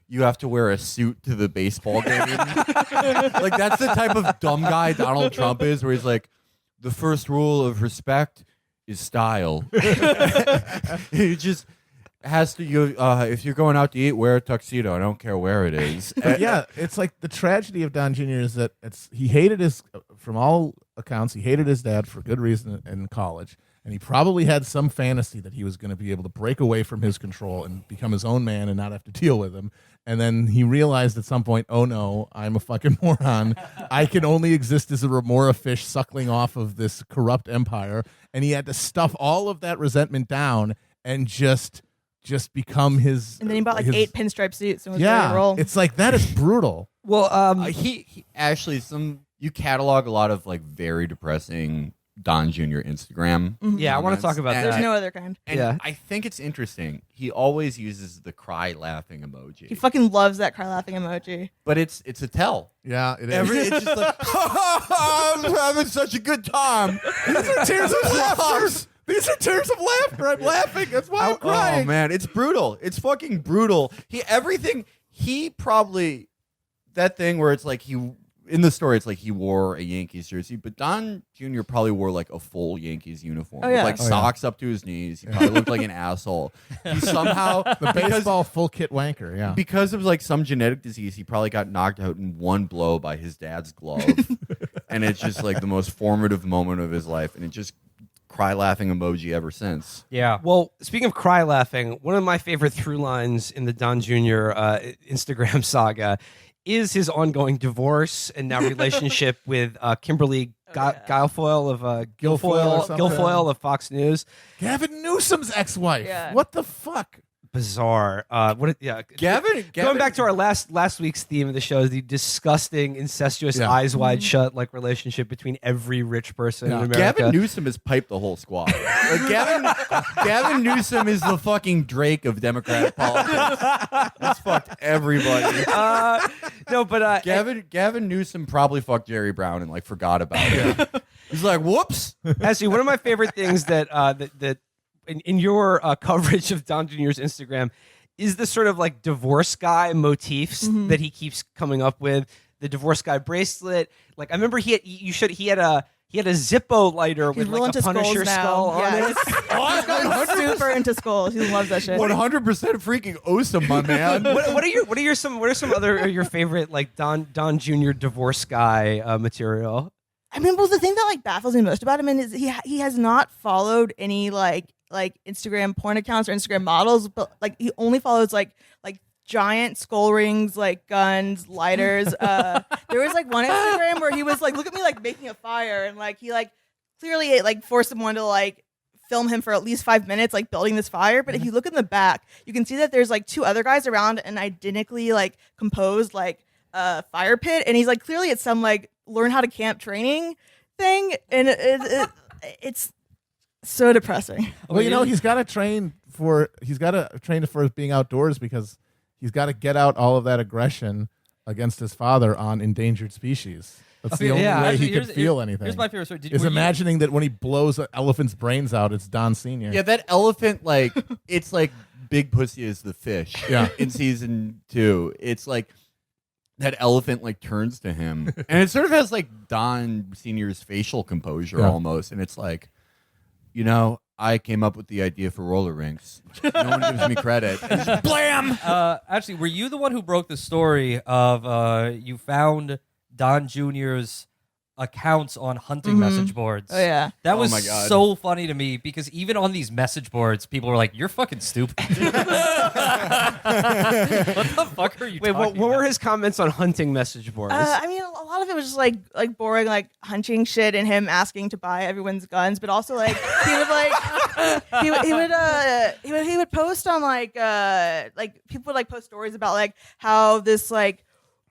You have to wear a suit to the baseball game. That's the type of dumb guy Donald Trump is, where he's the first rule of respect is style. He just has to. If you're going out to eat, wear a tuxedo. I don't care where it is. But yeah, it's like the tragedy of Don Jr. is that he hated from all accounts, he hated his dad for good reason in college. And he probably had some fantasy that he was going to be able to break away from his control and become his own man and not have to deal with him. And then he realized at some point, oh no, I'm a fucking moron. I can only exist as a remora fish suckling off of this corrupt empire. And he had to stuff all of that resentment down and just become his. And then he bought like his, 8 pinstripe suits and was ready to roll. It's like that is brutal. Well, He actually you catalog a lot of like very depressing Don Jr. Instagram. yeah, I want to talk about And that. There's no other kind. And Yeah. I think it's interesting. He always uses the cry laughing emoji, He fucking loves that cry laughing emoji. but it's a tell. Yeah, it is. It's just like I'm having such a good time. These are tears of laughter. These are tears of laughter. I'm laughing. That's why I'm crying. Oh man, it's brutal. It's fucking brutal. He probably that thing where it's like in the story, it's like he wore a Yankees jersey, but Don Jr. probably wore like a full Yankees uniform Oh, yeah. with like socks up to his knees. He probably looked like an asshole. He somehow The baseball full kit wanker. Yeah. because of like some genetic disease, he probably got knocked out in one blow by his dad's glove, and it's just like the most formative moment of his life, and it just cry laughing emoji ever since. Yeah. Well, speaking of cry laughing, one of my favorite through lines in the Don Jr. Instagram saga is his ongoing divorce and now relationship with Kimberly Guilfoyle of Guilfoyle or something. Guilfoyle of Fox News. Gavin Newsom's ex-wife. Yeah. What the fuck? Bizarre. Gavin, Going back to our last week's theme of the show, the disgusting, incestuous, Yeah. eyes wide shut like relationship between every rich person Yeah. in America. Gavin Newsom has piped the whole squad. Like Gavin Newsom is the fucking Drake of Democratic politics. He's fucked everybody. No, but Gavin Newsom probably fucked Jerry Brown and like forgot about it. He's like, whoops. actually, one of my favorite things that in your coverage of Don Jr.'s Instagram is the sort of like divorce guy motifs that he keeps coming up with. The divorce guy bracelet. Like I remember he had a Zippo lighter He's with real like into a Punisher skulls skull now. on Yeah, it. he's super into skulls. He loves that shit. 100% freaking awesome, my man. What are some other your favorite like Don Jr. divorce guy material? I mean, well, the thing that like baffles me most about him is he has not followed any like Instagram porn accounts or Instagram models, but like he only follows like giant skull rings, like guns, lighters. There was like one Instagram where he was like, look at me like making a fire, and like he like clearly like forced someone to like film him for at least 5 minutes like building this fire. But if you look in the back, you can see that there's like 2 other guys around an identically like composed like fire pit, and he's like clearly at some like learn how to camp training thing, and it's so depressing. Well, you know, he's got to train for being outdoors because he's got to get out all of that aggression against his father on endangered species. That's the only way actually, he could feel anything. Here's my favorite story. is imagining that when he blows an elephant's brains out, it's Don Sr. Yeah, that elephant, like, it's like Big Pussy is the fish. Yeah. In season 2, it's like that elephant like turns to him, and it sort of has like Don Sr.'s facial composure almost, and it's like, you know, I came up with the idea for roller rinks. No one gives me credit. And just blam. Actually, were you the one who broke the story of you found Don Jr.'s accounts on hunting message boards? Oh yeah. That Oh was my God. so funny to me because even on these message boards, people were like, "You're fucking stupid." What the fuck are you Wait, talking what were about? his comments on hunting message boards? I mean, a lot of it was just like boring, like hunching shit, and him asking to buy everyone's guns. But also, like he would like he would post on like people would like post stories about like how this like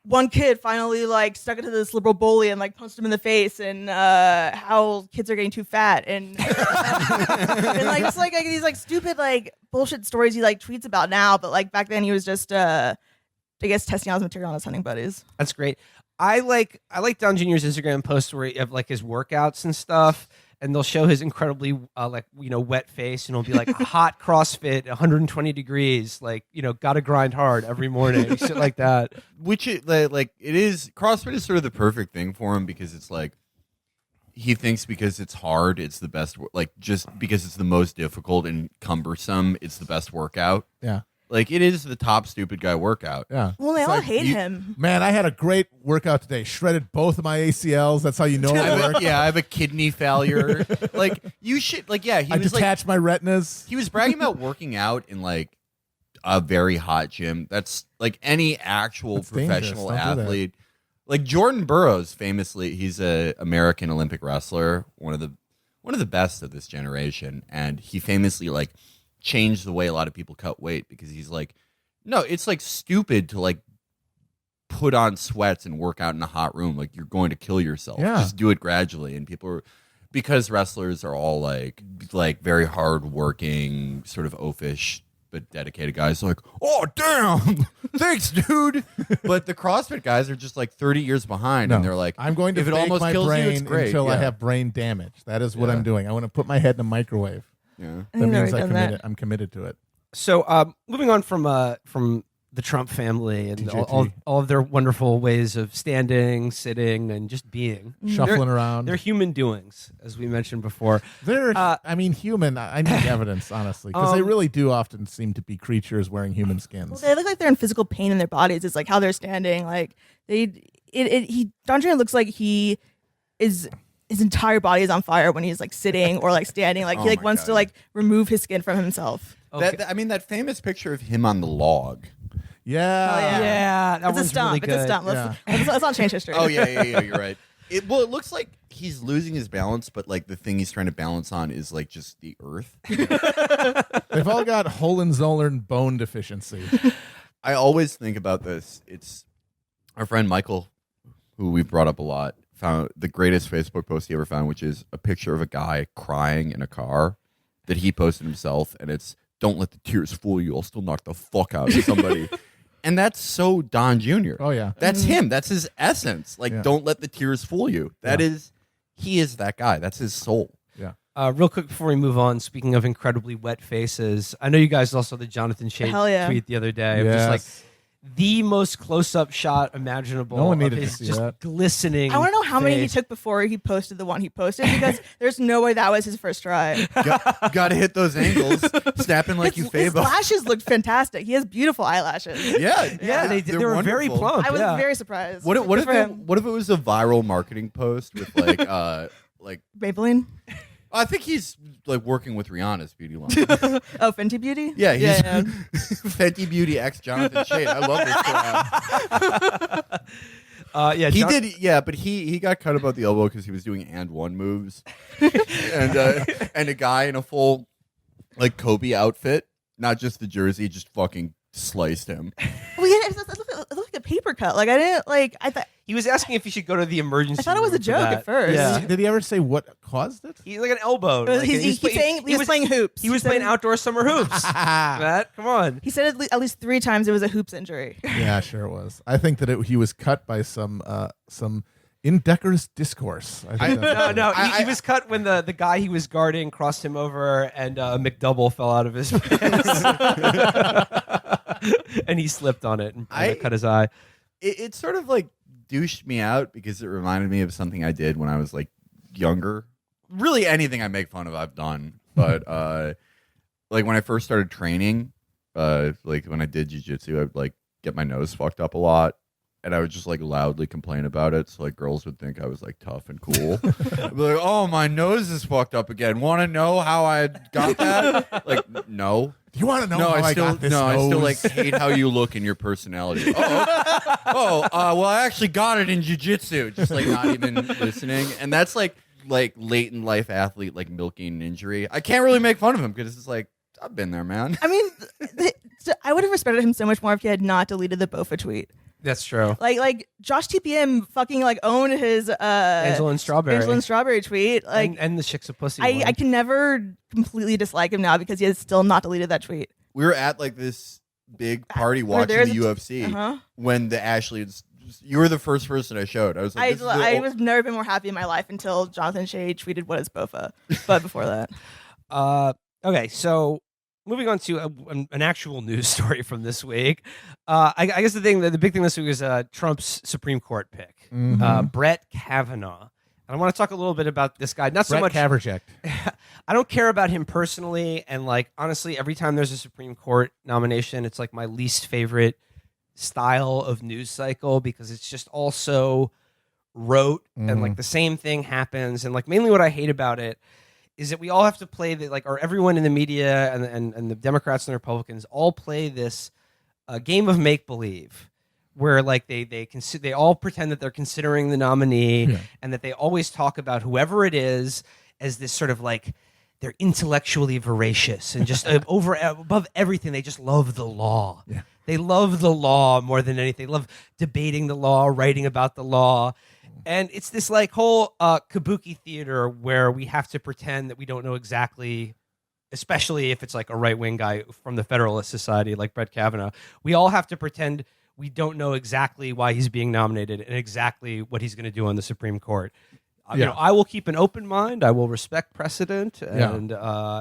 one kid finally like stuck it to this liberal bully and like punched him in the face, and how kids are getting too fat, and and like just like these like stupid like bullshit stories he like tweets about now. But like back then he was just I guess testing out his material on his hunting buddies. That's great. I like Don Jr.'s Instagram posts where he have like his workouts and stuff, and they'll show his incredibly wet face, and it'll be like hot CrossFit, 120 degrees, like gotta grind hard every morning, shit like that. Which it, like it is, CrossFit is sort of the perfect thing for him because it's like he thinks because it's hard, it's the best. Like just because it's the most difficult and cumbersome, it's the best workout. Yeah. Like it is the top stupid guy workout. Yeah. Well, they It's all like, hate him. Man, I had a great workout today. Shredded both of my ACLs. That's how you know it worked. I have a kidney failure. Like you should. Like yeah, he I was like detached my retinas. he was bragging about working out in like a very hot gym. That's like any actual That's dangerous. professional Don't do that. athlete. Like Jordan Burroughs, famously, he's a American Olympic wrestler, one of the best of this generation, and he famously like changed the way a lot of people cut weight because he's like, no, it's like stupid to like put on sweats and work out in a hot room. Like you're going to kill yourself. Yeah. Just do it gradually. And people are, because wrestlers are all like very hard working, sort of oafish but dedicated guys. Like, oh damn, thanks, dude. But the CrossFit guys are just like 30 years behind, and they're like, I'm going to if it fake almost my kills brain you, it's great. until I Yeah. have brain damage. That is what Yeah. I'm doing. I want to put my head in a microwave. Yeah. I That think I've means already done that. I'm committed to it. So, moving on from the Trump family and TJT. all of their wonderful ways of standing, sitting, and just being. Shuffling around. They're human doings, as we mentioned before. They're, I mean, human. I need evidence, honestly, because they really do often seem to be creatures wearing human skins. Well, they look like they're in physical pain in their bodies. It's like how they're standing. Like Don Jr. looks like his entire body is on fire when he's like sitting or like standing. Like Oh he like my wants God. to like remove his skin from himself. Okay. I mean, that famous picture of him on the log. Yeah. Oh, yeah. Yeah, that It's a one's stump. really It's a good. stump. Let's not change history. Oh yeah, you're right. It looks like he's losing his balance, but like the thing he's trying to balance on is like just the earth. They've all got Hohenzollern bone deficiency. I always think about this. It's our friend Michael, who we've brought up a lot, found the greatest Facebook post he ever found, which is a picture of a guy crying in a car that he posted himself, and it's "Don't let the tears fool you. I'll still knock the fuck out of somebody." And that's so Don Jr. Oh, yeah. That's him. That's his essence. Like, Yeah. don't let the tears fool you. He is that guy. That's his soul. Yeah. Real quick before we move on, speaking of incredibly wet faces, I know you guys also saw the Jonathan Chait Hell yeah. tweet the other day. Of Yes. just like the most close-up shot imaginable. No one of needed to his see just that. glistening. I want to know how many he face. took before he posted the one he posted because there's no way that was his first try. Got to hit those angles, snapping like his Fabo. lashes looked fantastic. He has beautiful eyelashes. Yeah, they they're were very wonderful. plump. I was yeah. very surprised. What Good if for him. what if it was a viral marketing post with like like Maybelline? I think he's like working with Rihanna's beauty line. Oh, Fenty Beauty? Yeah, he's yeah. Fenty Beauty X Jonathan Chait. I love this crap. Yeah, He Jon- did, yeah, but he got cut about the elbow because he was doing and one moves, and a guy in a full like Kobe outfit, not just the jersey, just fucking sliced him. Well, yeah, it looked like a paper cut. Like I didn't like. I thought He was asking if he should go to the emergency. I thought it was room a for joke that. at first. Yeah. Did he ever say what caused it? He's like an elbow. Like, he's saying he was playing hoops. He was said playing outdoor summer hoops. Matt, come on. He said at least 3 times it was a hoops injury. Yeah, sure it was. I think that he was cut by some indecorous discourse. I think that's No, what it he was cut when the guy he was guarding crossed him over and a McDouble fell out of his pants. And he slipped on it and cut his eye. It sort of like douched me out because it reminded me of something I did when I was like younger. Really, anything I make fun of, I've done. But like when I first started training, like when I did jujitsu, I'd like get my nose fucked up a lot, and I would just like loudly complain about it, so like girls would think I was like tough and cool. I'd be like, "Oh, my nose is fucked up again. Want to know how I got that?" Like, no. Do you want to know No, how I I still got this I still nose? like hate how you look and your personality. Well, I actually got it in jujitsu. Just like not even listening, and that's like late in life athlete like milking an injury. I can't really make fun of him because it's like I've been there, man. I mean, I would have respected him so much more if he had not deleted the Bofa tweet. That's true. Like Josh TPM fucking like owned his Angela and Strawberry. tweet. Like and the Chicks of Pussy. I can never completely dislike him now because he has still not deleted that tweet. We were at like this big party Where watching there's the a UFC when the Ashleys. You were the first person I showed. I was like, this is the I was never been more happy in my life until Jonathan Chait tweeted "What is Bofa," but before that, Okay, so moving on to an actual news story from this week. I guess the big thing this week is Trump's Supreme Court pick. Brett Kavanaugh And I want to talk a little bit about this guy. Not so Brett much. Kavanaugh. I don't care about him personally, and like honestly, every time there's a Supreme Court nomination, it's like my least favorite style of news cycle because it's just all so rote and like the same thing happens. And like mainly what I hate about it is that we all have to play that, like, or everyone in the media and the Democrats and the Republicans all play this game of make believe, where like they all pretend that they're considering the nominee and that they always talk about whoever it is as this sort of like they're intellectually voracious and just above everything they just love the law. Yeah. They love the law more than anything. They love debating the law, writing about the law. And it's this like whole kabuki theater where we have to pretend that we don't know exactly, especially if it's like a right-wing guy from the Federalist Society like Brett Kavanaugh. We all have to pretend we don't know exactly why he's being nominated and exactly what he's going to do on the Supreme Court. You know, I will keep an open mind. I will respect precedent, and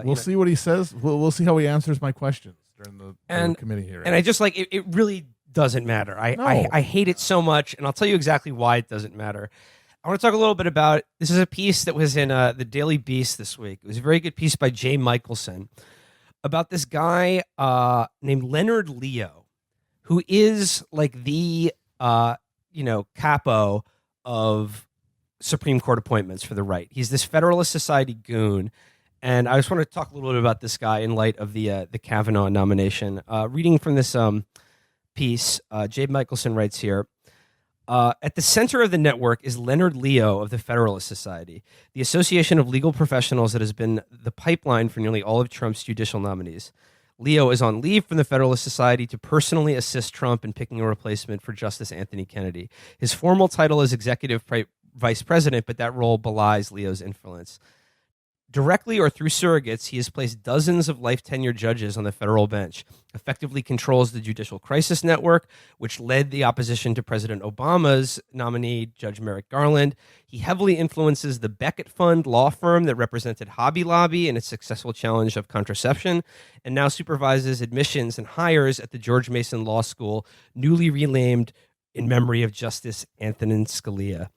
we'll see what he says. We'll see how he answers my questions during the committee hearing. And I just like it really doesn't matter. I hate it so much, and I'll tell you exactly why it doesn't matter. I want to talk a little bit about this. Is a piece that was in the Daily Beast this week. It was a very good piece by Jay Michelson about this guy named Leonard Leo, who is like the capo of Supreme Court appointments for the right. He's this Federalist Society goon, and I just want to talk a little bit about this guy in light of the Kavanaugh nomination. Reading from this piece, Jay Michelson writes here. At the center of the network is Leonard Leo of the Federalist Society, the association of legal professionals that has been the pipeline for nearly all of Trump's judicial nominees. Leo is on leave from the Federalist Society to personally assist Trump in picking a replacement for Justice Anthony Kennedy. His formal title is executive vice president, but that role belies Leo's influence. Directly or through surrogates, he has placed dozens of life tenure judges on the federal bench, effectively controls the Judicial Crisis Network, which led the opposition to President Obama's nominee, Judge Merrick Garland. He heavily influences the Beckett Fund law firm that represented Hobby Lobby in its successful challenge of contraception, and now supervises admissions and hires at the George Mason Law School, newly renamed in memory of Justice Antonin Scalia.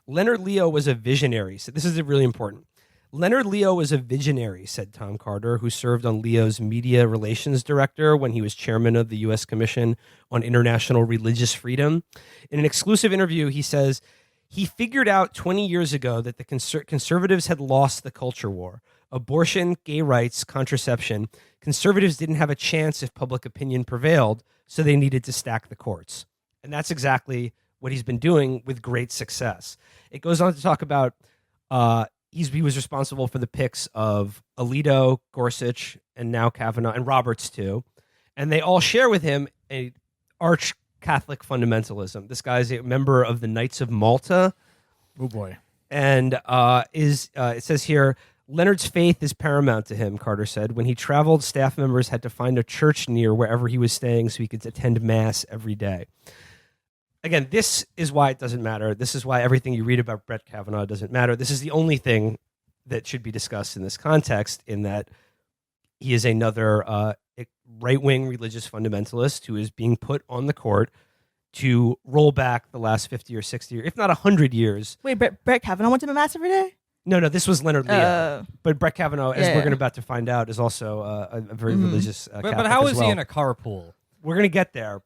Leonard Leo was a visionary. So this is really important. Leonard Leo was a visionary, said Tom Carter, who served on Leo's media relations director when he was chairman of the U.S. Commission on International Religious Freedom. In an exclusive interview, he says, he figured out 20 years ago that the conservatives had lost the culture war. Abortion, gay rights, contraception. Conservatives didn't have a chance if public opinion prevailed, so they needed to stack the courts. And that's exactly what he's been doing with great success. It goes on to talk about... He was responsible for the picks of Alito, Gorsuch, and now Kavanaugh, and Roberts too. And they all share with him a arch Catholic fundamentalism. This guy is a member of the Knights of Malta. Oh boy. And it says here, Leonard's faith is paramount to him, Carter said. When he traveled, staff members had to find a church near wherever he was staying so he could attend mass every day. Again, this is why it doesn't matter. This is why everything you read about Brett Kavanaugh doesn't matter. This is the only thing that should be discussed in this context, in that he is another right-wing religious fundamentalist who is being put on the court to roll back the last 50 or 60, or if not 100 years. Wait, Brett Kavanaugh went to mass every day? No, this was Leonard Leo. But Brett Kavanaugh, as we're about to find out, is also a very religious Catholic but how is as well. he in a carpool? We're going to get there.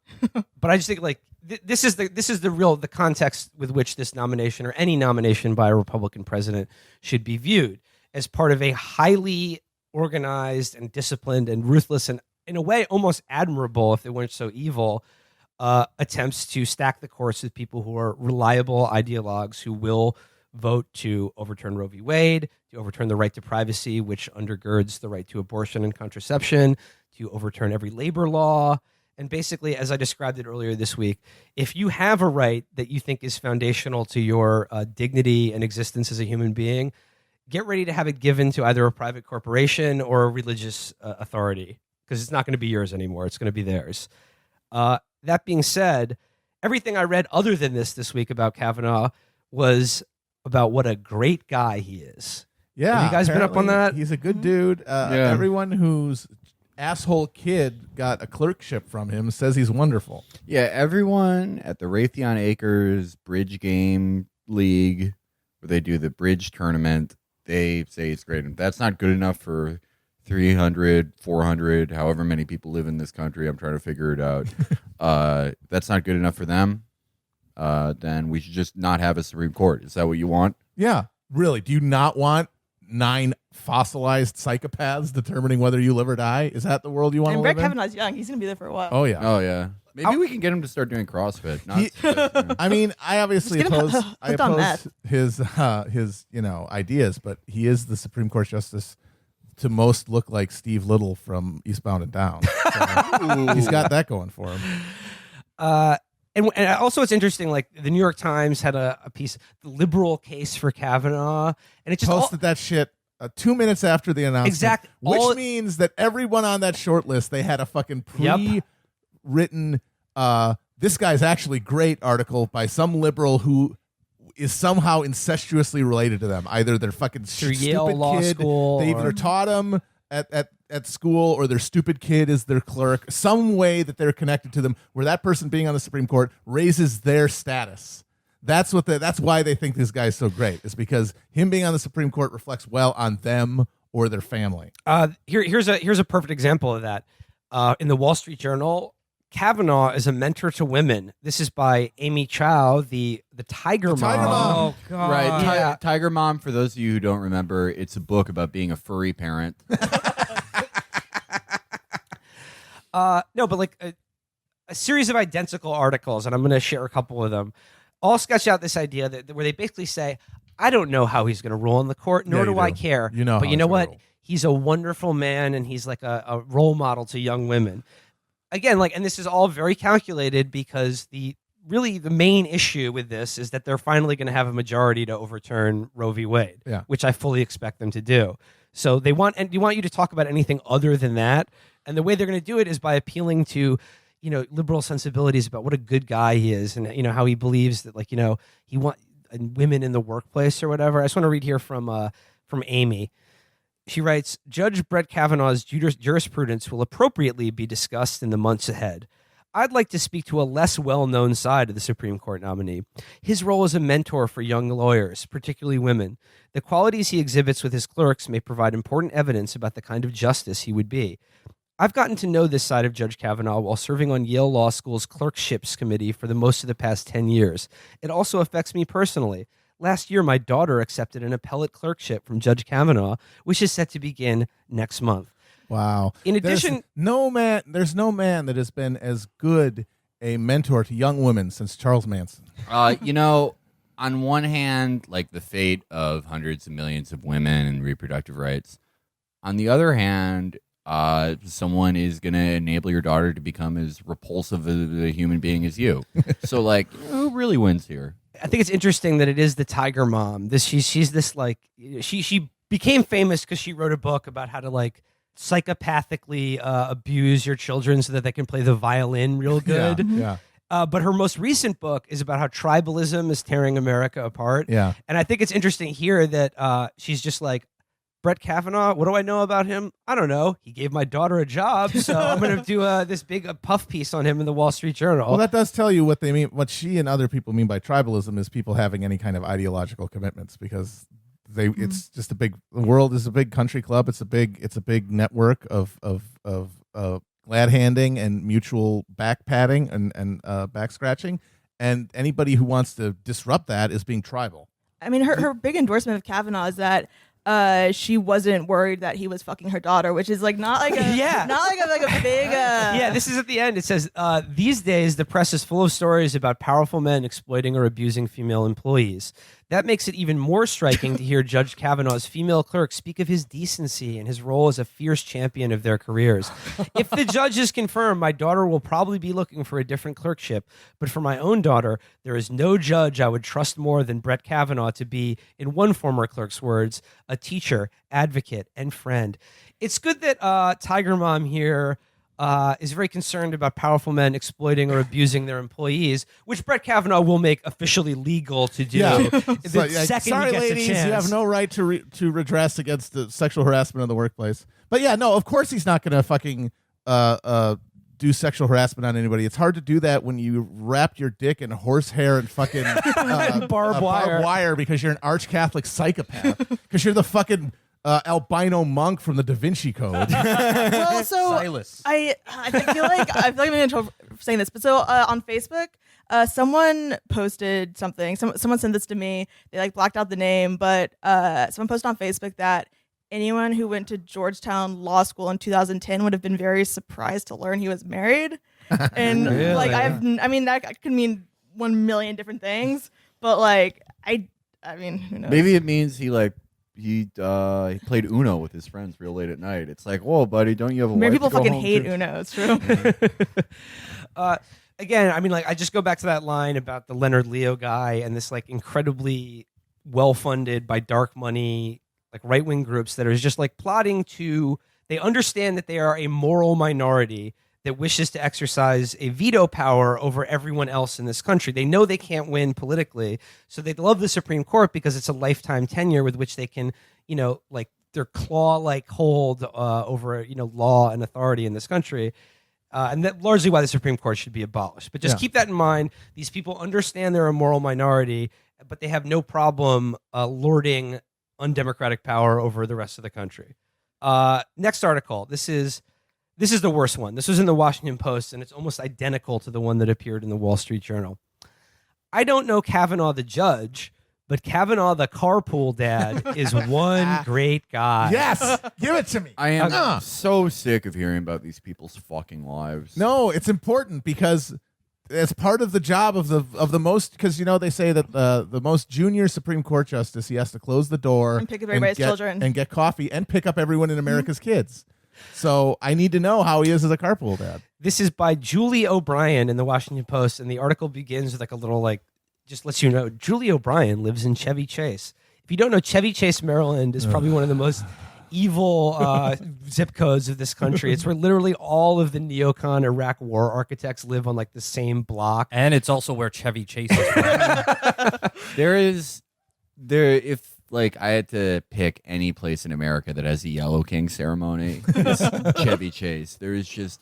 But I just think, like, this is the context with which this nomination, or any nomination by a Republican president, should be viewed, as part of a highly organized and disciplined and ruthless, and in a way almost admirable, if they weren't so evil, attempts to stack the courts with people who are reliable ideologues who will vote to overturn Roe v. Wade, to overturn the right to privacy, which undergirds the right to abortion and contraception, to overturn every labor law. And basically, as I described it earlier this week, if you have a right that you think is foundational to your dignity and existence as a human being, get ready to have it given to either a private corporation or a religious authority, because it's not going to be yours anymore. It's going to be theirs. That being said, everything I read other than this week about Kavanaugh was about what a great guy he is. Yeah. Have you guys been up on that? He's a good dude. Everyone whose asshole kid got a clerkship from him says he's wonderful. Yeah, everyone at the Raytheon Acres Bridge Game League where they do the bridge tournament. They say it's great. And that's not good enough for 300, 400, however many people live in this country. I'm trying to figure it out. That's not good enough for them. Then we should just not have a Supreme Court. Is that what you want? Yeah, really. Do you not want 9 fossilized psychopaths determining whether you live or die? Is that the world you want to And live Brett in? Kavanaugh's young. He's going to be there for a while. Oh, yeah. Oh, yeah. Maybe we can get him to start doing CrossFit. I mean, I obviously Just get him oppose, hooked on meth. his ideas, but he is the Supreme Court justice to most look like Steve Little from Eastbound and Down. So he's got that going for him. And also, it's interesting. Like the New York Times had a piece, the liberal case for Kavanaugh, and it just Posted that shit 2 minutes after the announcement. Exact- Which all- means that everyone on that short list, they had a fucking Yep. pre-written, this guy's actually great article by some liberal who is somehow incestuously related to them. Either their fucking Through stupid Yale Law kid, School they or- either taught him at school, or their stupid kid is their clerk. Some way that they're connected to them, where that person being on the Supreme Court raises their status. That's why they think this guy's so great. Is because him being on the Supreme Court reflects well on them or their family. here's a perfect example of that. In the Wall Street Journal, Kavanaugh is a mentor to women. This is by Amy Chow, the Tiger Mom. Tiger Mom. Oh God! Right. Yeah. Tiger Mom, for those of you who don't remember, it's a book about being a furry parent. No, but like a series of identical articles, and I'm going to share a couple of them, all sketch out this idea that where they basically say, I don't know how he's going to rule in the court, nor Yeah, you do I do. care. You know but how you know he's gonna what? rule. He's a wonderful man, and he's like a role model to young women. Again, like, and this is all very calculated because the main issue with this is that they're finally going to have a majority to overturn Roe v. Wade, Yeah. which I fully expect them to do. So they want you to talk about anything other than that, and the way they're going to do it is by appealing to, liberal sensibilities about what a good guy he is, and how he believes that, like, he want women in the workplace or whatever. I just want to read here from Amy. She writes, Judge Brett Kavanaugh's jurisprudence will appropriately be discussed in the months ahead. I'd like to speak to a less well-known side of the Supreme Court nominee. His role as a mentor for young lawyers, particularly women. The qualities he exhibits with his clerks may provide important evidence about the kind of justice he would be. I've gotten to know this side of Judge Kavanaugh while serving on Yale Law School's clerkships committee for the most of the past 10 years. It also affects me personally. Last year, my daughter accepted an appellate clerkship from Judge Kavanaugh, which is set to begin next month. Wow. In addition, there's no man that has been as good a mentor to young women since Charles Manson. On one hand, like the fate of hundreds of millions of women and reproductive rights. On the other hand, someone is going to enable your daughter to become as repulsive a human being as you. So, like, who really wins here? I think it's interesting that it is the Tiger Mom. She's this, like, she became famous because she wrote a book about how to, like, psychopathically abuse your children so that they can play the violin real good. Yeah. But her most recent book is about how tribalism is tearing America apart. Yeah. And I think it's interesting here that she's just like, Brett Kavanaugh, what do I know about him? I don't know. He gave my daughter a job, so I'm going to do this big puff piece on him in the Wall Street Journal. Well, that does tell you what they mean. What she and other people mean by tribalism is people having any kind of ideological commitments, because it's just the world is a big country club. It's a big network of glad handing and mutual back patting and back scratching, and anybody who wants to disrupt that is being tribal. I mean, her big endorsement of Kavanaugh is that she wasn't worried that he was fucking her daughter, which is like not like a big. Yeah, this is at the end. It says, these days, the press is full of stories about powerful men exploiting or abusing female employees. That makes it even more striking to hear Judge Kavanaugh's female clerk speak of his decency and his role as a fierce champion of their careers. If the judge is confirmed, my daughter will probably be looking for a different clerkship. But for my own daughter, there is no judge I would trust more than Brett Kavanaugh to be, in one former clerk's words, a teacher, advocate, and friend. It's good that Tiger Mom here is very concerned about powerful men exploiting or abusing their employees, which Brett Kavanaugh will make officially legal to do. Yeah. The So, like, second sorry, he gets ladies, a chance. you have no right to redress against the sexual harassment in the workplace. But yeah, no, of course he's not going to fucking do sexual harassment on anybody. It's hard to do that when you wrap your dick in horsehair and fucking Barbed wire. because you're an arch Catholic psychopath. Because you're the fucking albino monk from the Da Vinci Code. Well, so Silas. I feel like I'm in trouble for saying this, but so on Facebook, someone posted something. Someone sent this to me. They like blacked out the name, but someone posted on Facebook that anyone who went to Georgetown Law School in 2010 would have been very surprised to learn he was married. And Really? like I mean that could mean 1 million different things, but like I mean who knows? Maybe it means he played Uno with his friends real late at night. It's like, whoa, buddy, don't you have a Maybe wife people to go fucking home hate to? Uno. It's true. Again, I mean, like, I just go back to that line about the Leonard Leo guy and this like incredibly well-funded by dark money, like right-wing groups that are just like plotting to. They understand that they are a moral minority that wishes to exercise a veto power over everyone else in this country. They know they can't win politically, so they love the Supreme Court because it's a lifetime tenure with which they can, like their claw-like hold over, law and authority in this country. And that's largely why the Supreme Court should be abolished. But just keep that in mind. These people understand they're a moral minority, but they have no problem lording undemocratic power over the rest of the country. Next article. This is the worst one. This was in the Washington Post, and it's almost identical to the one that appeared in the Wall Street Journal. I don't know Kavanaugh the judge, but Kavanaugh the carpool dad is one great guy. Yes, give it to me. I am so sick of hearing about these people's fucking lives. No, it's important because as part of the job of the most, because they say that the most junior Supreme Court justice, he has to close the door And pick up everybody's children. and get coffee and pick up everyone in America's kids. So I need to know how he is as a carpool dad. This is by Julie O'Brien in the Washington Post, and the article begins with like a little just lets you know Julie O'Brien lives in Chevy Chase. If you don't know, Chevy Chase, Maryland is probably one of the most evil zip codes of this country. It's where literally all of the neocon Iraq war architects live on like the same block. And it's also where Chevy Chase is from. If like I had to pick any place in America that has a Yellow King ceremony, it's Chevy Chase. There is just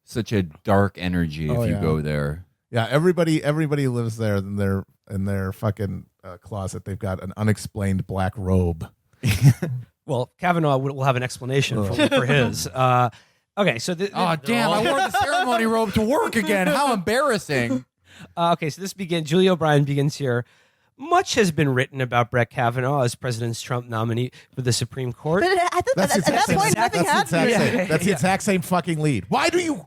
such a dark energy if you go there. Yeah, everybody lives there in their fucking closet. They've got an unexplained black robe. Well, Kavanaugh will have an explanation for his. Okay, so Damn! I wore the ceremony robe to work again. How embarrassing! Okay, so Julie O'Brien begins here. Much has been written about Brett Kavanaugh as President Trump nominee for the Supreme Court. But at that point, nothing happened. That's the exact same fucking lead. Why do you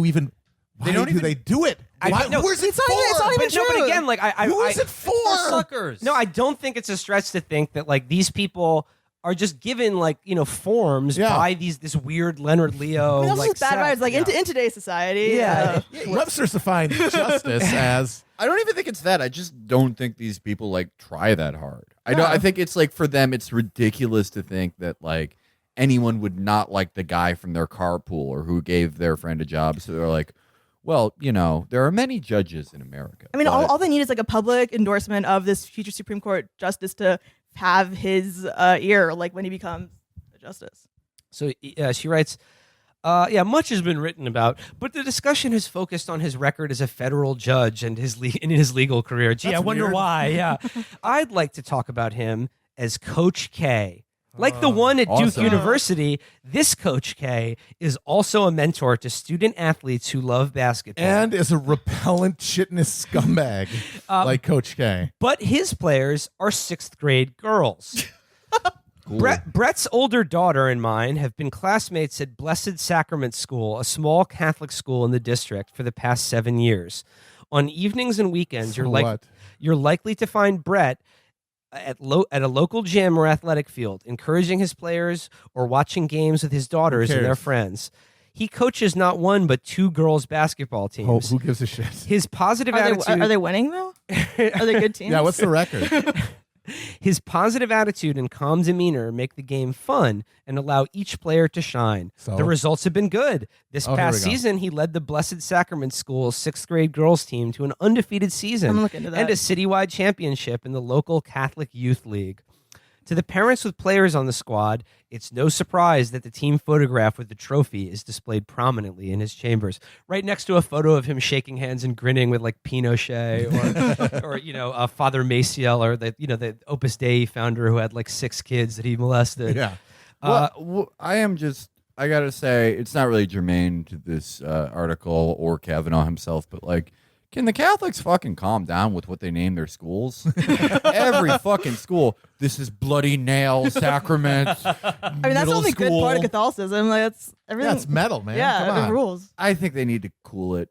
even? Why do they do it? Where's it for? It's not even No, but true. again, like Who is it for? Suckers. No, I don't think it's a stretch to think that like these people are just given like forms by this weird Leonard Leo. I mean, those like are bad vibes. Like in today's society. Webster's defined justice as. I don't even think it's that. I just don't think these people like try that hard. I think it's like for them, it's ridiculous to think that like anyone would not like the guy from their carpool or who gave their friend a job. So they're like, well, there are many judges in America. I mean, all they need is like a public endorsement of this future Supreme Court justice to have his ear, like when he becomes a justice. So she writes, much has been written about, but the discussion has focused on his record as a federal judge and in his legal career. Gee, I wonder why. Yeah, I'd like to talk about him as Coach K. Like the one at Duke University, this Coach K is also a mentor to student athletes who love basketball. And is a repellent shitness scumbag like Coach K. But his players are 6th grade girls. Cool. Brett's older daughter and mine have been classmates at Blessed Sacrament School, a small Catholic school in the district, for the past 7 years. On evenings and weekends, you're likely to find Brett at a local gym or athletic field, encouraging his players or watching games with his daughters and their friends. He coaches not one but 2 girls' basketball teams. Who gives a shit? His positive attitude. Are they winning though? Are they good teams? Yeah, what's the record? His positive attitude and calm demeanor make the game fun and allow each player to shine. So? The results have been good. This here past we go. season, he led the Blessed Sacrament School's 6th grade girls team to an undefeated season I'm looking into that. and a citywide championship in the local Catholic Youth League. To the parents with players on the squad, it's no surprise that the team photograph with the trophy is displayed prominently in his chambers, right next to a photo of him shaking hands and grinning with like Pinochet or Father Maciel, or the Opus Dei founder who had like 6 kids that he molested. Yeah. I gotta say, it's not really germane to this article or Kavanaugh himself, but like, can the Catholics fucking calm down with what they name their schools? Every fucking school, this is bloody nail sacrament. I mean, that's the only good part of Catholicism. Like, that's everything. That's metal, man. Yeah, Come on. it rules. I think they need to cool it.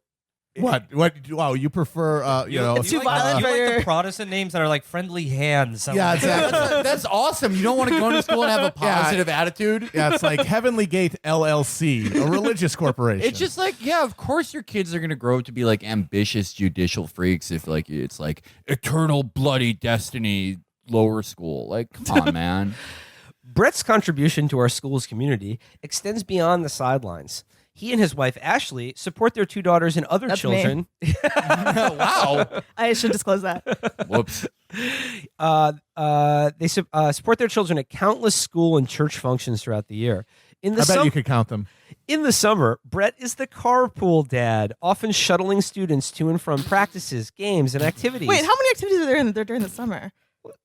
What? Wow, you prefer, It's too You violent for like your- the Protestant names that are like friendly hands. Yeah, exactly. That's awesome. You don't want to go into school and have a positive attitude. Yeah, it's like Heavenly Gate LLC, a religious corporation. It's just like, yeah, of course your kids are gonna grow up to be like ambitious judicial freaks if like it's like eternal bloody destiny lower school. Like, come on, man. Brett's contribution to our school's community extends beyond the sidelines. He and his wife, Ashley, support their 2 daughters and other That's children. Wow. I should disclose that. Whoops. They support their children at countless school and church functions throughout the year. I bet you could count them. In the summer, Brett is the carpool dad, often shuttling students to and from practices, games, and activities. Wait, how many activities are there during the summer?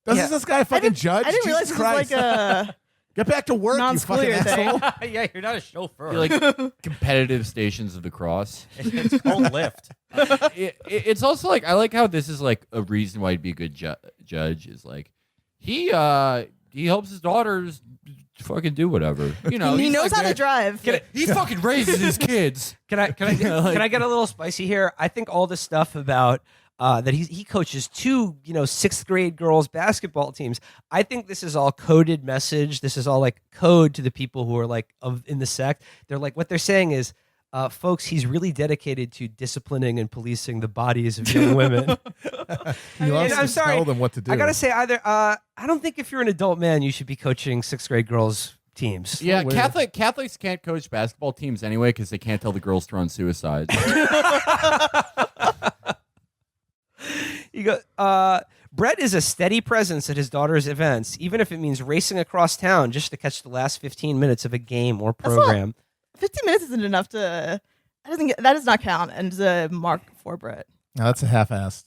Doesn't this guy fucking judge? I didn't realize Jesus this was Christ. like a Get back to work, you non-school fucking year thing. asshole. Yeah, you're not a chauffeur. You're like competitive stations of the cross. It's called Lyft. It's also like, I like how this is like a reason why he'd be a good judge is like he helps his daughters fucking do whatever. You know, he he's knows like how to there- drive. He fucking raises his kids. Can I can I get a little spicy here? I think all the stuff about that he coaches 2 6th grade girls basketball teams. I think this is all coded message. This is all like code to the people who are like in the sect. They're like, what they're saying is, folks, he's really dedicated to disciplining and policing the bodies of young women. He loves I'm to sorry. tell them what to do. I gotta say, I don't think if you're an adult man, you should be coaching 6th grade girls teams. Yeah, weird. Catholics can't coach basketball teams anyway because they can't tell the girls to run suicide. You go. Brett is a steady presence at his daughter's events, even if it means racing across town just to catch the last 15 minutes of a game or program. 15 minutes isn't enough to. That does not count and is a mark for Brett. No, that's a half-assed.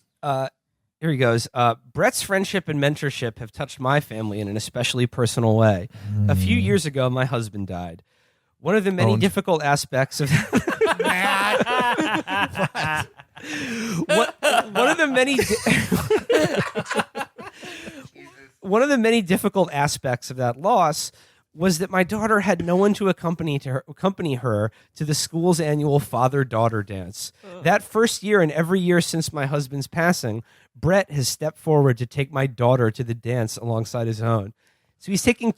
Here he goes. Brett's friendship and mentorship have touched my family in an especially personal way. A few years ago, my husband died. One of the many Owned. difficult aspects of one of the many one of the many difficult aspects of that loss was that my daughter had no one to accompany her to the school's annual father-daughter dance. That first year and every year since my husband's passing, Brett has stepped forward to take my daughter to the dance alongside his own. So he's taking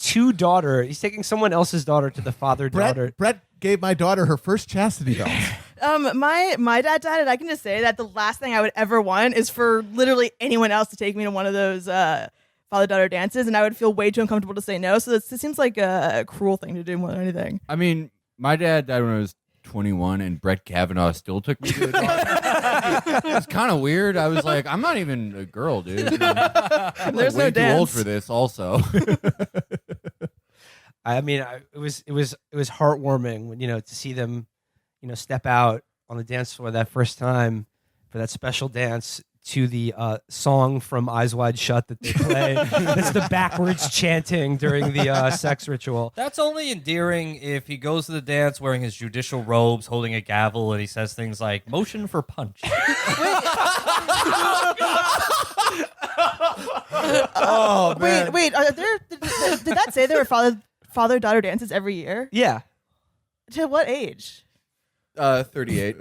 someone else's daughter to the father-daughter. Brett gave my daughter her first chastity belt. My dad died, and I can just say that the last thing I would ever want is for literally anyone else to take me to one of those father-daughter dances, and I would feel way too uncomfortable to say no. So it seems like a cruel thing to do more than anything. I mean, my dad died when I was 21, and Brett Kavanaugh still took me to the dance. It's kind of weird. I was like, I'm not even a girl, dude. I'm There's way no too old dance. for this. Also, I mean, it was heartwarming when to see them, step out on the dance floor that first time for that special dance to the song from Eyes Wide Shut that they play. That's the backwards chanting during the sex ritual. That's only endearing if he goes to the dance wearing his judicial robes, holding a gavel, and he says things like "motion for punch." oh Wait, are there? Did that say there were father-daughter dances every year? Yeah. To what age? 38.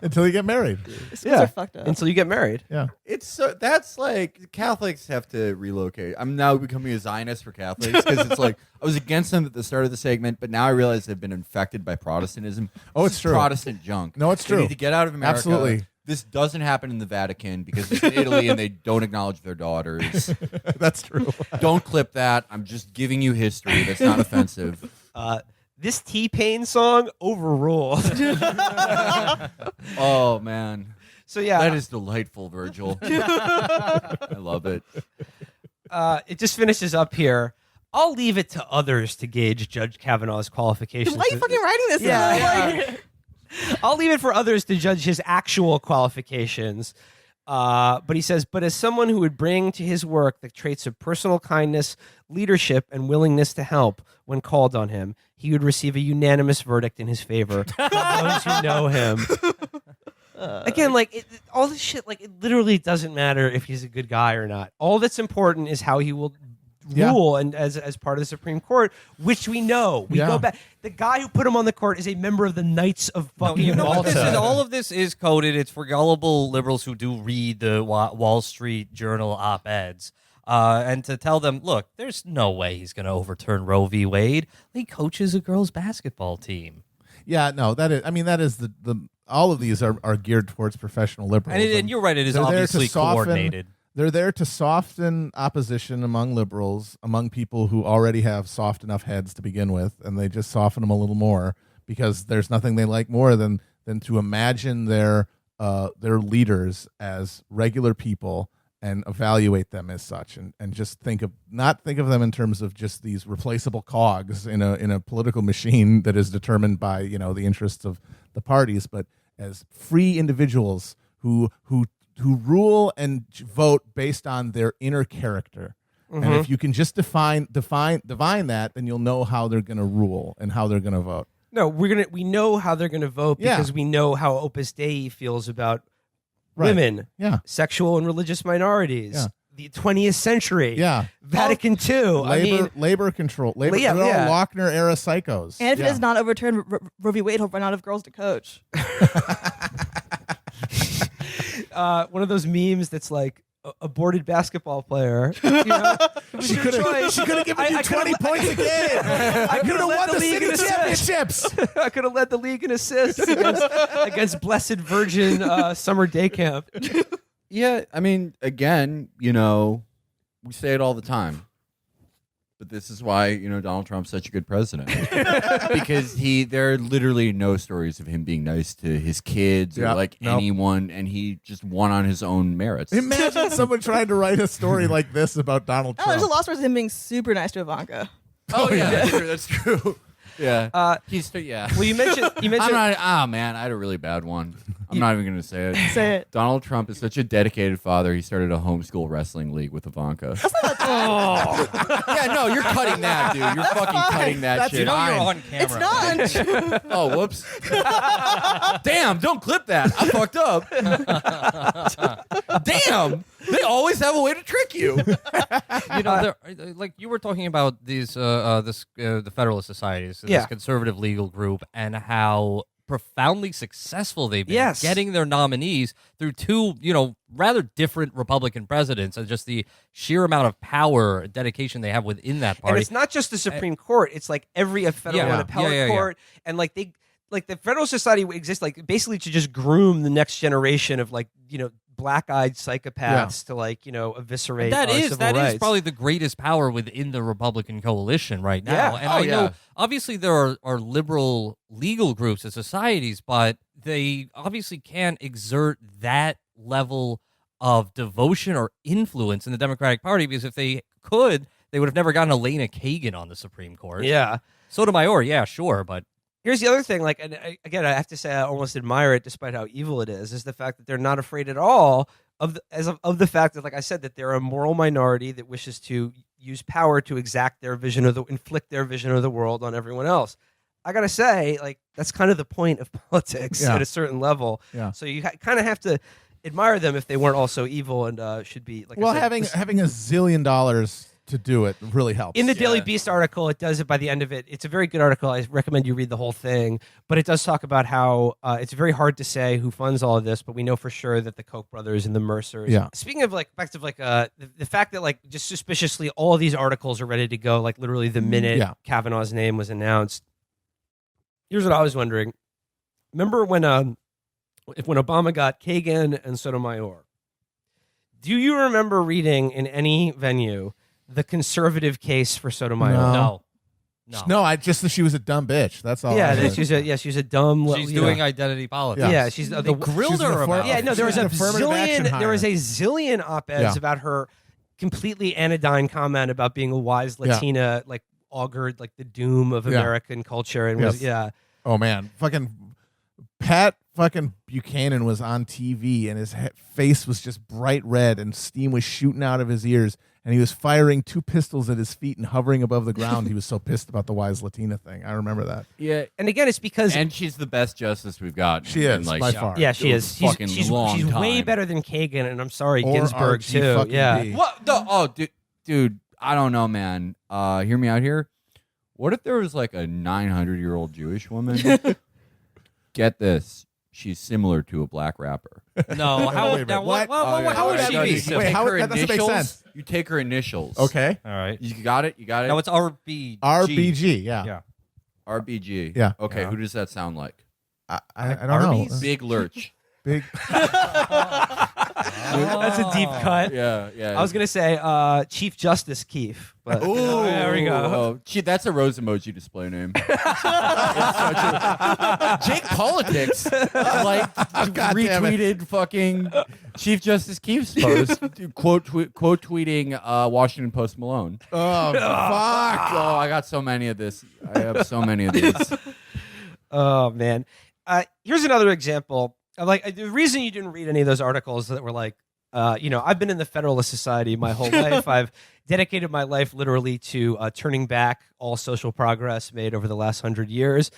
Until you get married. Schools are fucked up. Until you get married. Yeah. It's so that's like Catholics have to relocate. I'm now becoming a Zionist for Catholics because it's like I was against them at the start of the segment, but now I realize they've been infected by Protestantism. Oh, This it's is true. Protestant junk. No, it's They true. need to get out of America. Absolutely. This doesn't happen in the Vatican because it's in Italy and they don't acknowledge their daughters. That's true. Don't clip that. I'm just giving you history. That's not offensive. This T-Pain song overruled. Oh man. So yeah, That is delightful, Virgil. I love it. it just finishes up here. I'll leave it to others to gauge Judge Kavanaugh's qualifications. Why are you fucking writing this? Yeah. I'll leave it for others to judge his actual qualifications. But he says, but as someone who would bring to his work the traits of personal kindness, leadership, and willingness to help when called on him, he would receive a unanimous verdict in his favor from those who know him. Again, all this shit, it literally doesn't matter if he's a good guy or not. All that's important is how he will rule and as part of the Supreme Court, which we know. We go back. The guy who put him on the court is a member of the Knights of fucking Malta. All of this is coded. It's for gullible liberals who do read the Wall Street Journal op-eds. And to tell them, look, there's no way he's going to overturn Roe v. Wade. He coaches a girls' basketball team. Yeah, no, that is the all of these are geared towards professional liberals. And you're right, it is obviously coordinated. They're there to soften opposition among liberals, among people who already have soft enough heads to begin with, and they just soften them a little more because there's nothing they like more than to imagine their leaders as regular people and evaluate them as such, and just not think of them in terms of just these replaceable cogs in a political machine that is determined by the interests of the parties, but as free individuals who rule and vote based on their inner character. Mm-hmm. And if you can just divine that, then you'll know how they're going to rule and how they're going to vote. No, we know how they're going to vote because we know how Opus Dei feels about women, sexual and religious minorities, the 20th century, Vatican II, labor control, they're all Lochner era psychos. And if it is not overturned, Roe v. Wade, he'll run out of girls to coach. One of those memes that's like aborted basketball player. She could have given you 20 points a game. I could have won the league in championships. I could have led the league in assists against Blessed Virgin summer day camp. Yeah, I mean, again, we say it all the time. But this is why, Donald Trump's such a good president. Because there are literally no stories of him being nice to his kids or anyone, and he just won on his own merits. Imagine someone trying to write a story like this about Donald Trump. There's a lot of stories of him being super nice to Ivanka. Oh, yeah, that's true. Yeah. Well, you mentioned. I had a really bad one. I'm not even going to say it. Say it. Donald Trump is such a dedicated father. He started a homeschool wrestling league with Ivanka. Yeah, no, you're cutting that, dude. You're fucking cutting that shit. You're on camera. It's not. Oh, whoops. Damn, don't clip that. I fucked up. Damn. They always have a way to trick you. Like you were talking about these, the Federalist Societies, this conservative legal group, and how profoundly successful they've been getting their nominees through two, rather different Republican presidents, and just the sheer amount of power and dedication they have within that party. And it's not just the Supreme Court; it's like every federal and appellate court, and the Federalist Society exists basically to just groom the next generation of black-eyed psychopaths to eviscerate that is rights. Probably the greatest power within the Republican coalition right now. And I know obviously there are liberal legal groups and societies, but they obviously can't exert that level of devotion or influence in the Democratic Party, because if they could, they would have never gotten Elena Kagan on the Supreme Court. Yeah. Sotomayor, sure, but here's the other thing, I have to say I almost admire it despite how evil it is the fact that they're not afraid at all of the fact that, like I said, that they're a moral minority that wishes to use power to inflict their vision of the world on everyone else. I got to say, that's kind of the point of politics at a certain level. Yeah. So you kind of have to admire them if they weren't also evil and should be, like I said, having $1 zillion to do it really helps. In the Daily Beast article, it does it by the end of it. It's a very good article. I recommend you read the whole thing. But it does talk about how it's very hard to say who funds all of this, but we know for sure that the Koch brothers and the Mercers. Yeah. Speaking of back to the fact that just suspiciously all of these articles are ready to go literally the minute Kavanaugh's name was announced. Here's what I was wondering. Remember when Obama got Kagan and Sotomayor? Do you remember reading in any venue the conservative case for Sotomayor? No, just that she was a dumb bitch. That's all. Yeah, she's a dumb. She's doing identity politics. Yeah, she's they grilled her about. Yeah, no, there was a zillion op-eds about her completely anodyne comment about being a wise Latina, like augured like the doom of American culture, and was Oh man, fucking Pat fucking Buchanan was on TV, and his face was just bright red, and steam was shooting out of his ears, and he was firing 2 pistols at his feet and hovering above the ground. He was so pissed about the wise Latina thing. I remember that. Yeah, and again, it's because and she's the best justice we've got. She is by far. Yeah, she is. She's way better than Kagan, and I'm sorry, Or Ginsburg RG too. fucking Yeah. B. What? Oh, dude, I don't know, man. Hear me out here. What if there was like a 900-year-old Jewish woman? Get this. She's similar to a black rapper. No, how Wait a minute, what? how would she No, be? you similar? take how- her that doesn't make initials. sense. You take her initials. Okay. All right. You got it? You got it? No, it's RBG. RBG. Yeah. Yeah. RBG. Yeah. Okay, Yeah. who does that sound like? I don't Arby's? know. Big Lurch. Big. That's a deep cut. Yeah. I was gonna say Chief Justice Keefe, but Ooh, there we go. Oh, gee, that's a rose emoji display name. Jake Politics like retweeted fucking Chief Justice Keefe's post, quote tweeting Washington Post Malone. Oh fuck! Oh, I got so many of this. I have so many of these. Oh man, here's another example. Like the reason you didn't read any of those articles that were like, I've been in the Federalist Society my whole life. I've dedicated my life literally to turning back all social progress made over the last 100 years.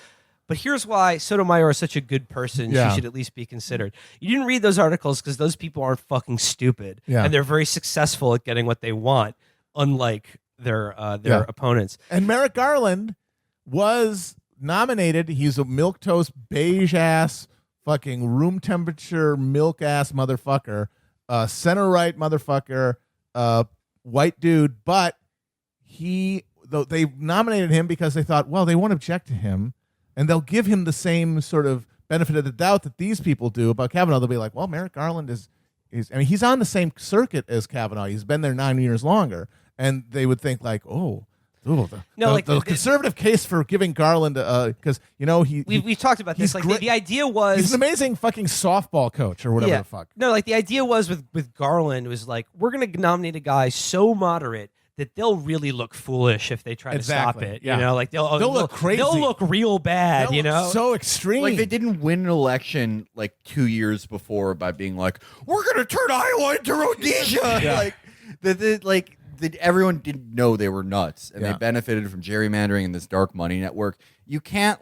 But here's why Sotomayor is such a good person. Yeah. She should at least be considered. You didn't read those articles because those people aren't fucking stupid. Yeah. And they're very successful at getting what they want, unlike their opponents. And Merrick Garland was nominated. He's a milquetoast, beige ass, fucking room temperature milk ass motherfucker, center right motherfucker, white dude. But they nominated him because they thought, well, they won't object to him, and they'll give him the same sort of benefit of the doubt that these people do about Kavanaugh. They'll be like, well, Merrick Garland is he's on the same circuit as Kavanaugh. He's been there 9 years longer, and they would think like, the conservative case for giving Garland because We've talked about this. Like the idea was he's an amazing fucking softball coach or whatever the fuck. No, like the idea was with Garland was like, we're going to nominate a guy so moderate that they'll really look foolish if they try to stop it. Yeah. You know, like they'll look crazy. They'll look real bad. They'll look so extreme. Like they didn't win an election like 2 years before by being like, we're gonna turn Iowa into Rhodesia. Everyone didn't know they were nuts, and they benefited from gerrymandering and this dark money network. You can't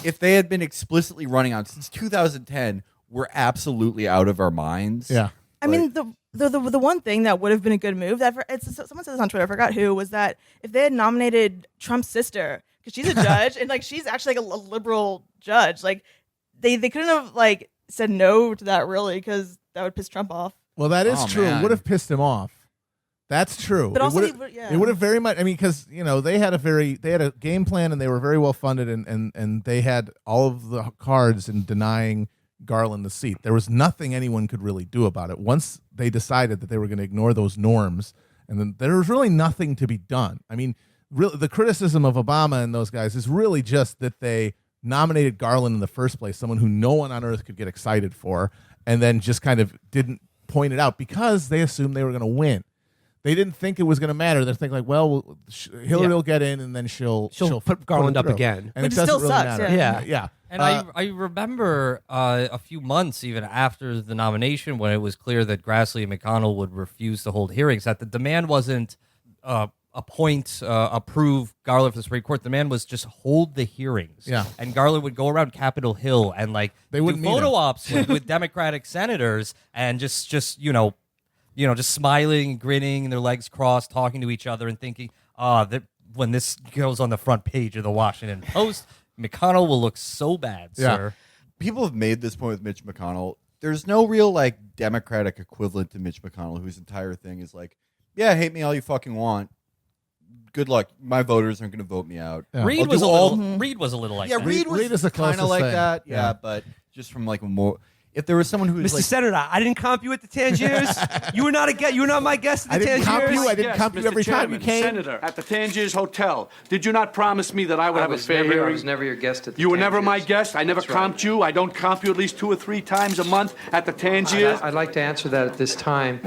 if they had been explicitly running on since 2010, we're absolutely out of our minds. Yeah. I mean, the one thing that would have been a good move someone said this on Twitter, I forgot who, was that if they had nominated Trump's sister, because she's a judge and she's actually a liberal judge, they couldn't have said no to that really, because that would piss Trump off. Well, that is true. Man. It would have pissed him off. That's true. But also, it would have very much. I mean, because they had a game plan, and they were very well funded, and they had all of the cards in denying Garland the seat. There was nothing anyone could really do about it. Once they decided that they were going to ignore those norms, and then there was really nothing to be done. I mean, really, the criticism of Obama and those guys is really just that they nominated Garland in the first place, someone who no one on earth could get excited for, and then just kind of didn't point it out because they assumed they were going to win. They didn't think it was going to matter. They're thinking Hillary will get in, and then she'll put Garland up through. again, and which it doesn't still really sucks. matter. Yeah. And I remember a few months even after the nomination, when it was clear that Grassley and McConnell would refuse to hold hearings, that the demand wasn't approve Garland for the Supreme Court. The demand was just hold the hearings. Yeah. And Garland would go around Capitol Hill and They do wouldn't need photo him. ops with Democratic senators and just smiling, grinning, and their legs crossed, talking to each other and thinking, when this goes on the front page of the Washington Post, McConnell will look so bad, Yeah. sir. People have made this point with Mitch McConnell. There's no real Democratic equivalent to Mitch McConnell, whose entire thing is hate me all you fucking want. Good luck. My voters aren't going to vote me out. Yeah. Reed was a little like that. Reed was Reed is the kind of closest like thing. that. Yeah. But just from a more. if there was someone who was Mr. like, Senator, I didn't comp you at the Tangiers. You were not a guest. You were not my guest at I the didn't Tangiers. comp you. I didn't comp you Mr. every time you Chairman, came. Senator, at the Tangiers Hotel, did you not promise me that I would have a fair hearing? I was never your guest at the You were never Tangiers. my guest. I never That's right. comped you. I don't comp you at least 2 or 3 times a month at the Tangiers. I'd like to answer that at this time.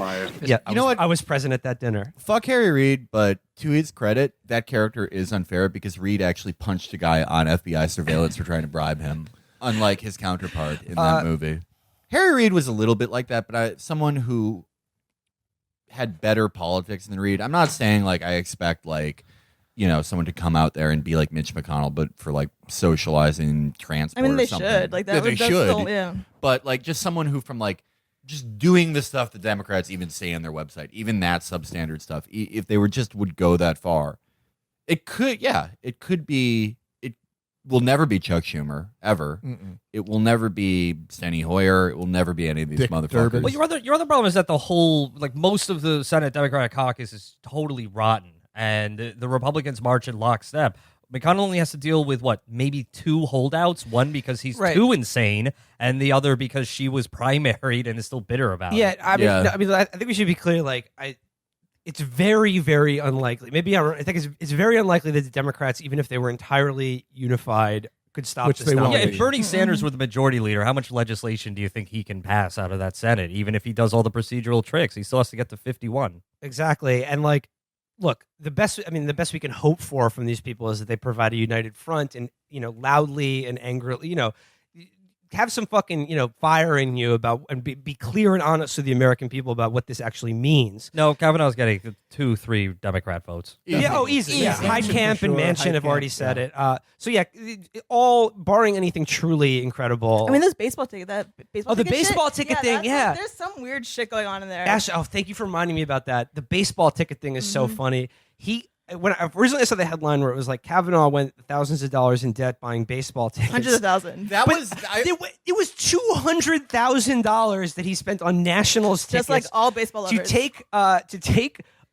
Yeah, You know what? I was present at that dinner. fuck Harry Reid, but to his credit, that character is unfair because Reid actually punched a guy on FBI surveillance for trying to bribe him, unlike his counterpart in that movie. Harry Reid was a little bit like that, but someone who had better politics than Reid. I'm not saying like I expect like, you know, someone to come out there and be like Mitch McConnell, but for like socializing transport. I mean, or they something. should. Like that. Yeah, they that's should. Still, yeah. But like just someone who from like just doing the stuff the Democrats even say on their website, even that substandard stuff, if they were just would go that far, it could be. It will never be Chuck Schumer ever. Mm-mm. It will never be Steny Hoyer. It will never be any of these Dick motherfuckers. Durbin. Well, your other problem is that the whole, like, most of the Senate Democratic caucus is totally rotten, and the Republicans march in lockstep. McConnell only has to deal with, what, maybe 2 holdouts, one because he's Right. too insane, and the other because she was primaried and is still bitter about Yeah, it. I mean, Yeah. no, I mean, I think we should be clear. Like, it's very, very unlikely. Maybe I think it's very unlikely that the Democrats, even if they were entirely unified, could stop Which this they won't. Yeah, nomination. if Bernie Sanders were the majority leader, how much legislation do you think he can pass out of that Senate, even if he does all the procedural tricks? He still has to get to 51. Exactly. And like, look, the best we can hope for from these people is that they provide a united front and, you know, loudly and angrily, you know, have some fucking, you know, fire in you about and be clear and honest to the American people about what this actually means. No, Kavanaugh's getting 2-3 Democrat votes. Yeah, easy. Yeah, Easy. Hyde Camp For and sure. Manchin Hyde have already Camp, said yeah. it. So yeah, all barring anything truly incredible. I mean, this baseball ticket. That baseball. Oh, the ticket baseball shit, ticket thing, that's yeah. there's some weird shit going on in there. Ash, oh, thank you for reminding me about that. The baseball ticket thing is so funny. When I originally saw the headline where it was like Kavanaugh went thousands of dollars in debt buying baseball tickets. Hundreds of thousands. That But was it was $200,000 that he spent on Nationals tickets Just like all baseball to lovers. take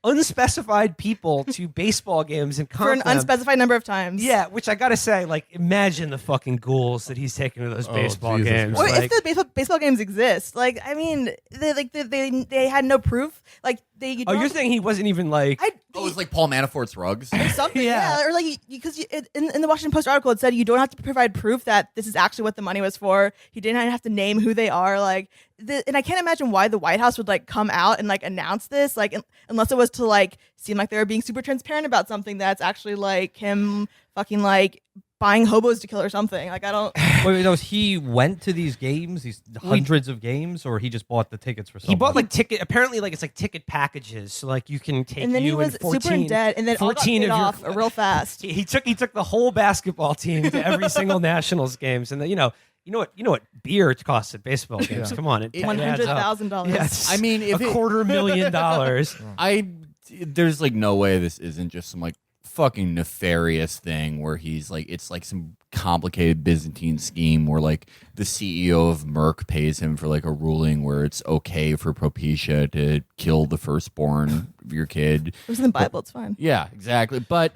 unspecified people to baseball games and for an comp them. unspecified number of times. Yeah, which I gotta say, like, imagine the fucking ghouls that he's taking to those Oh, baseball Jesus games. Christ. Or Like, if the baseball games exist, like I mean, they had no proof. Like they. oh, you're saying he wasn't even like? I, it was like Paul Manafort's rugs. or something, Yeah. yeah. Or like because in the Washington Post article, it said you don't have to provide proof that this is actually what the money was for. He didn't have to name who they are. Like, and I can't imagine why the White House would like come out and like announce this, like unless it was to like seem like they were being super transparent about something that's actually like him fucking like buying hobos to kill or something. Like I don't. Wait, no, he went to these games, these hundreds of games, or he just bought the tickets for someone? He bought like ticket. Apparently, like it's like ticket packages. So like you can take. And then you he was and 14, super in debt, and then all got 14 paid of off your. real fast. He took the whole basketball team to every single Nationals games, and then you know what beer costs at baseball games. Come on, it adds up. $100,000. Yes, I mean, if it- $250,000. There's like no way this isn't just some like fucking nefarious thing where he's like it's like some complicated Byzantine scheme where like the CEO of Merck pays him for like a ruling where it's okay for Propecia to kill the firstborn of your kid. It was in the Bible. It's fine. Yeah, exactly. But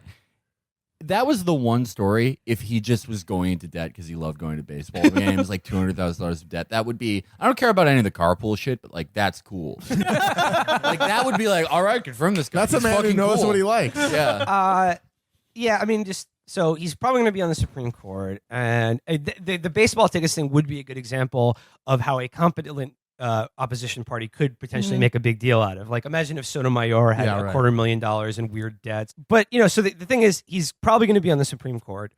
that was the one story. If he just was going into debt because he loved going to baseball games, like $200,000 of debt, that would be. I don't care about any of the carpool shit, but like that's cool. Like that would be like, all right, confirm this guy. That's a He's man who fucking knows cool. what he likes. Yeah. Yeah, I mean, just so he's probably going to be on the Supreme Court, and the baseball tickets thing would be a good example of how a competent opposition party could potentially make a big deal out of. Like, imagine if Sotomayor had Yeah, right. $250,000 in weird debts. But so the thing is, he's probably going to be on the Supreme Court.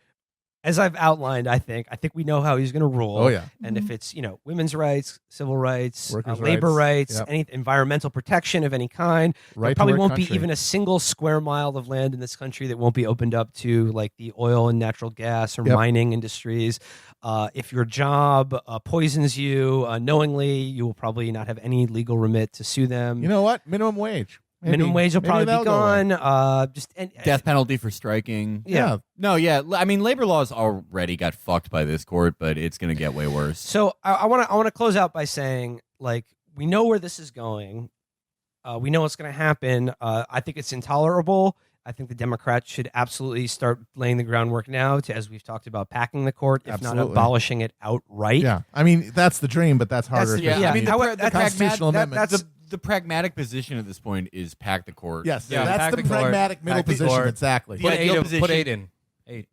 As I've outlined, I think we know how he's going to rule. Oh, yeah. And if it's women's rights, civil rights, Workers' labor rights, rights, yep. any environmental protection of any kind, Right there to probably work won't country. be even a single square mile of land in this country that won't be opened up to like the oil and natural gas or Yep. mining industries. If your job poisons you knowingly, you will probably not have any legal remit to sue them. You know what? Minimum wage. Minimum wage will maybe probably that'll be go away. gone. Death penalty for striking. Yeah. No, yeah. I mean, labor laws already got fucked by this court, but it's going to get way worse. So I want to close out by saying, like, we know where this is going. We know what's going to happen. I think it's intolerable. I think the Democrats should absolutely start laying the groundwork now to, as we've talked about, packing the court, if not Absolutely. abolishing it outright. Yeah, I mean that's the dream, but that's harder. the- to yeah, do. I mean, the constitutional amendment. the pragmatic position at this point is pack the court. Yes, Yeah, that's pack the the court, pragmatic middle pack the position. court. Exactly. The ideal position- Put 8 in. 8.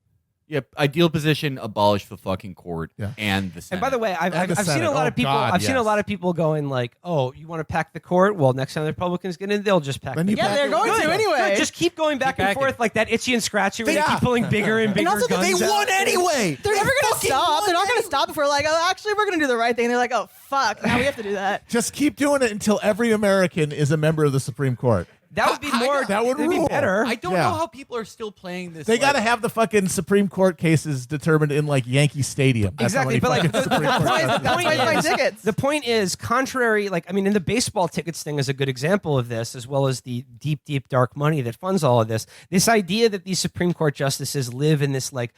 Yep. Ideal position: abolish the fucking court Yeah. and the Senate. And by the way, I've And the seen a Senate. lot of Oh, people. God, I've seen a yes. lot of people going like, "Oh, you want to pack the court? Well, next time the Republicans get in, they'll just pack Then the you court." pack they're it. going Good. to anyway. Good. Just keep going back and packing. forth like that itchy and scratchy where they Yeah. keep pulling bigger and bigger And also, guns they out. won anyway. They're never going to stop. They're not going to stop before like, oh, actually, we're going to do the right thing. They're like, oh, fuck, now we have to do that. Just keep doing it until every American is a member of the Supreme Court. That would be more. That would it'd be rule. better. I don't Yeah. know how people are still playing this. They got to have the fucking Supreme Court cases determined in like Yankee Stadium. That's how Exactly, many but like fucking Supreme Court point- justices the point Why there are. buy is- tickets? The point is, contrary, like, I mean, in the baseball tickets thing is a good example of this, as well as the deep, deep, dark money that funds all of this. This idea that these Supreme Court justices live in this, like,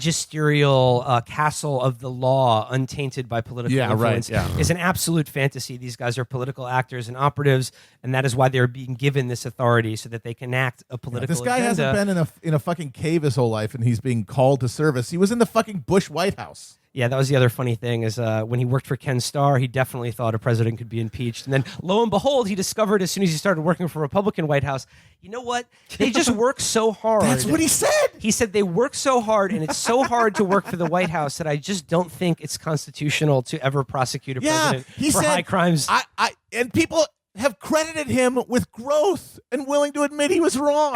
magisterial castle of the law, untainted by political Yeah, right, influence, yeah. is an absolute fantasy. These guys are political actors and operatives, and that is why they're being given this authority so that they can act a political This guy agenda. hasn't been in a fucking cave his whole life, and he's being called to service. He was in the fucking Bush White House. Yeah, that was the other funny thing is when he worked for Ken Starr, he definitely thought a president could be impeached. And then lo and behold, he discovered as soon as he started working for a Republican White House, you know what? They just work so hard. That's what he said. He said they work so hard, and it's so hard to work for the White House that I just don't think it's constitutional to ever prosecute a president he for said, high crimes. And people have credited him with growth and willing to admit he was wrong.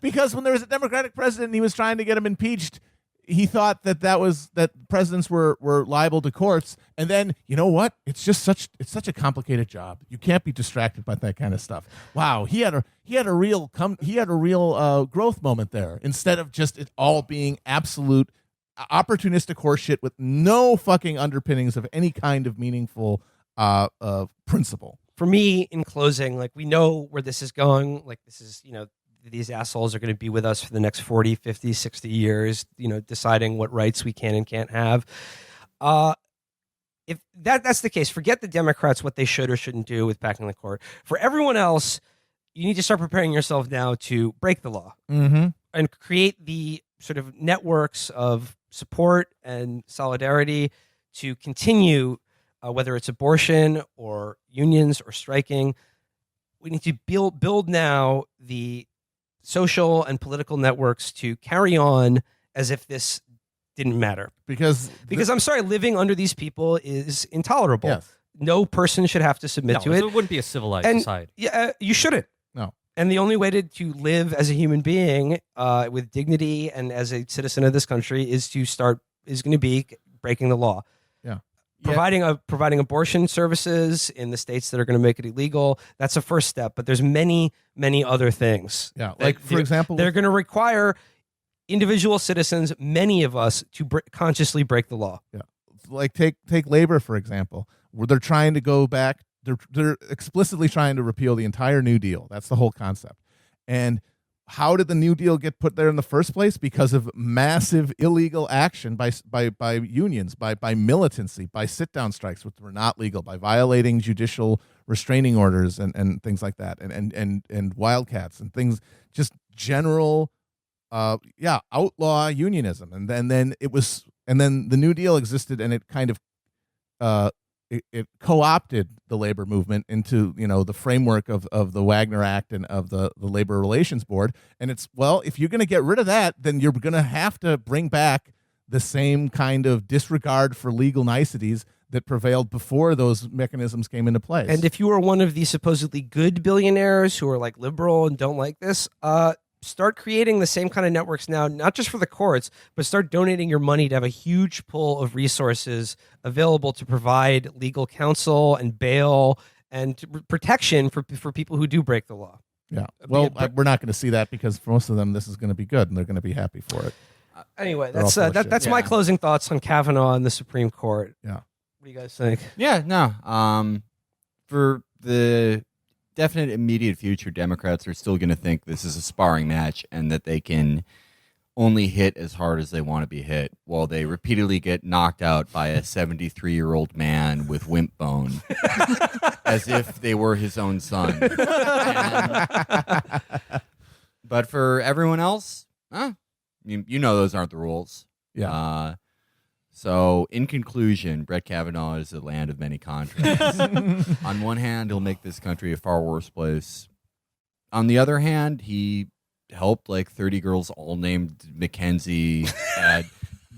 Because when there was a Democratic president and he was trying to get him impeached, he thought that presidents were liable to courts. And then, you know what? It's such a complicated job. You can't be distracted by that kind of stuff. Wow, he had a real growth moment there, instead of just it all being absolute opportunistic horseshit with no fucking underpinnings of any kind of meaningful principle. For me, in closing, like, we know where this is going. Like, this is, these assholes are going to be with us for the next 40, 50, 60 years, deciding what rights we can and can't have. If that's the case, forget the Democrats, what they should or shouldn't do with packing the court. For everyone else, you need to start preparing yourself now to break the law and create the sort of networks of support and solidarity to continue, whether it's abortion or unions or striking. We need to build now the social and political networks to carry on as if this didn't matter. Because I'm sorry, living under these people is intolerable. Yes. No person should have to submit to it. It wouldn't be a civilized And society. yeah, you shouldn't. No. And the only way to live as a human being with dignity and as a citizen of this country is going to be breaking the law. Yeah. Providing abortion services in the states that are going to make it illegal. That's a first step, but there's many, many other things. Yeah, like, for example, they're going to require individual citizens, many of us, to consciously break the law. Yeah, like take labor for example, where they're trying to go back. They're explicitly trying to repeal the entire New Deal. That's the whole concept. And how did the New Deal get put there in the first place? Because of massive illegal action by unions, by militancy, by sit-down strikes, which were not legal, by violating judicial restraining orders and things like that, and wildcats and things, just general, outlaw unionism. And then the New Deal existed, and it kind of it co-opted the labor movement into the framework of the Wagner Act and of the Labor Relations Board. And it's, well, if you're going to get rid of that, then you're going to have to bring back the same kind of disregard for legal niceties that prevailed before those mechanisms came into place. And if you are one of the supposedly good billionaires who are like liberal and don't like this, start creating the same kind of networks now, not just for the courts, but start donating your money to have a huge pool of resources available to provide legal counsel and bail and protection for people who do break the law. Yeah. Well, we're not going to see that, because for most of them, this is going to be good, and they're going to be happy for it. Anyway, They're all full of shit. that's my closing thoughts on Kavanaugh and the Supreme Court. Yeah. What do you guys think? Yeah, no. For the definite immediate future, Democrats are still going to think this is a sparring match and that they can only hit as hard as they want to be hit, while they repeatedly get knocked out by a 73-year-old man with wimp bone as if they were his own son. And But for everyone else, you know those aren't the rules. Yeah. So, in conclusion, Brett Kavanaugh is the land of many contracts. On one hand, he'll make this country a far worse place. On the other hand, he helped like 30 girls all named Mackenzie at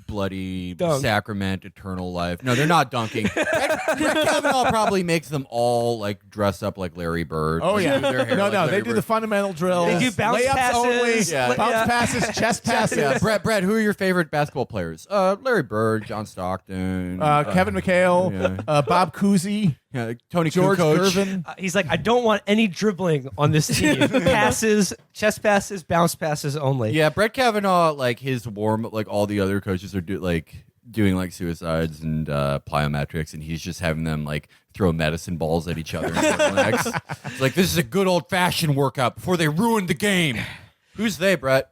bloody Dunk. sacrament, eternal life. No, they're not dunking. Brett Kavanaugh probably makes them all like dress up like Larry Bird. Oh Like, yeah, do their hair no, like no, Larry they do Bird. the fundamental drills. They do bounce layups passes. only, Yeah. bounce passes, chest passes. Yeah, Brett, who are your favorite basketball players? Larry Bird, John Stockton, Kevin McHale, Bob Cousy, Tony George Kukoc. Gervin. He's like, I don't want any dribbling on this team. Passes, chest passes, bounce passes only. Yeah, Brett Kavanaugh, like his warm, like all the other coaches are doing like suicides and plyometrics, and he's just having them like throw medicine balls at each other. It's like, this is a good old fashioned workout before they ruin the game. Who's they, Brett?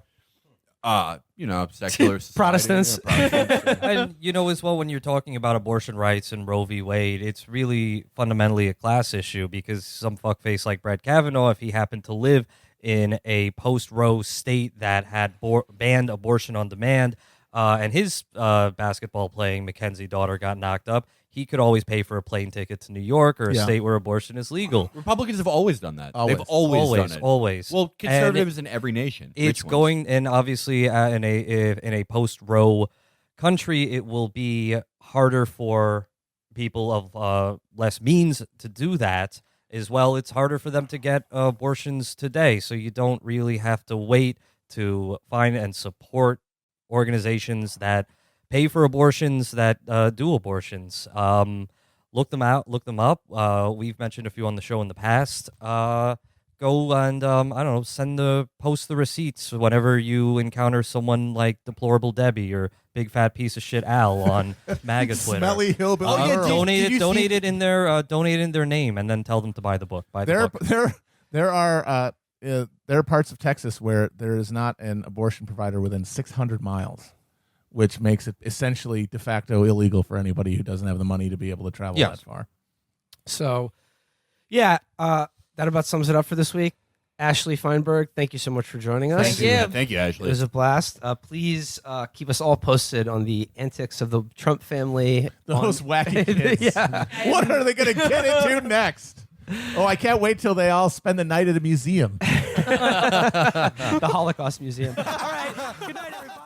Secular society. Protestants. Yeah, Protestants. And as well, when you're talking about abortion rights and Roe v. Wade, it's really fundamentally a class issue, because some fuckface like Brett Kavanaugh, if he happened to live in a post-Roe state that had banned abortion on demand, and his basketball playing Mackenzie daughter got knocked up, he could always pay for a plane ticket to New York or a state where abortion is legal. Republicans have always done that. Always. They've always done it. Always. Well, conservatives in every nation. It's Rich ones. going, and obviously in a post-Roe country, it will be harder for people of less means to do that. As well, it's harder for them to get abortions today, so you don't really have to wait to find and support organizations that pay for abortions, that do abortions. Look them out, look them up. We've mentioned a few on the show in the past. Go and post the receipts whenever you encounter someone like Deplorable Debbie or Big Fat Piece of Shit Al on MAGA Twitter. Smelly hillbilly. Earl. Donate it in their name, and then tell them to buy the book. There are parts of Texas where there is not an abortion provider within 600 miles, which makes it essentially de facto illegal for anybody who doesn't have the money to be able to travel that far. So, yeah, that about sums it up for this week. Ashley Feinberg, thank you so much for joining us. Thank you. Thank you, It Ashley. was a blast. Please keep us all posted on the antics of the Trump family. Those wacky kids. Yeah. What are they going to get into next? Oh, I can't wait till they all spend the night at a museum. The Holocaust Museum. All right. Good night, everybody.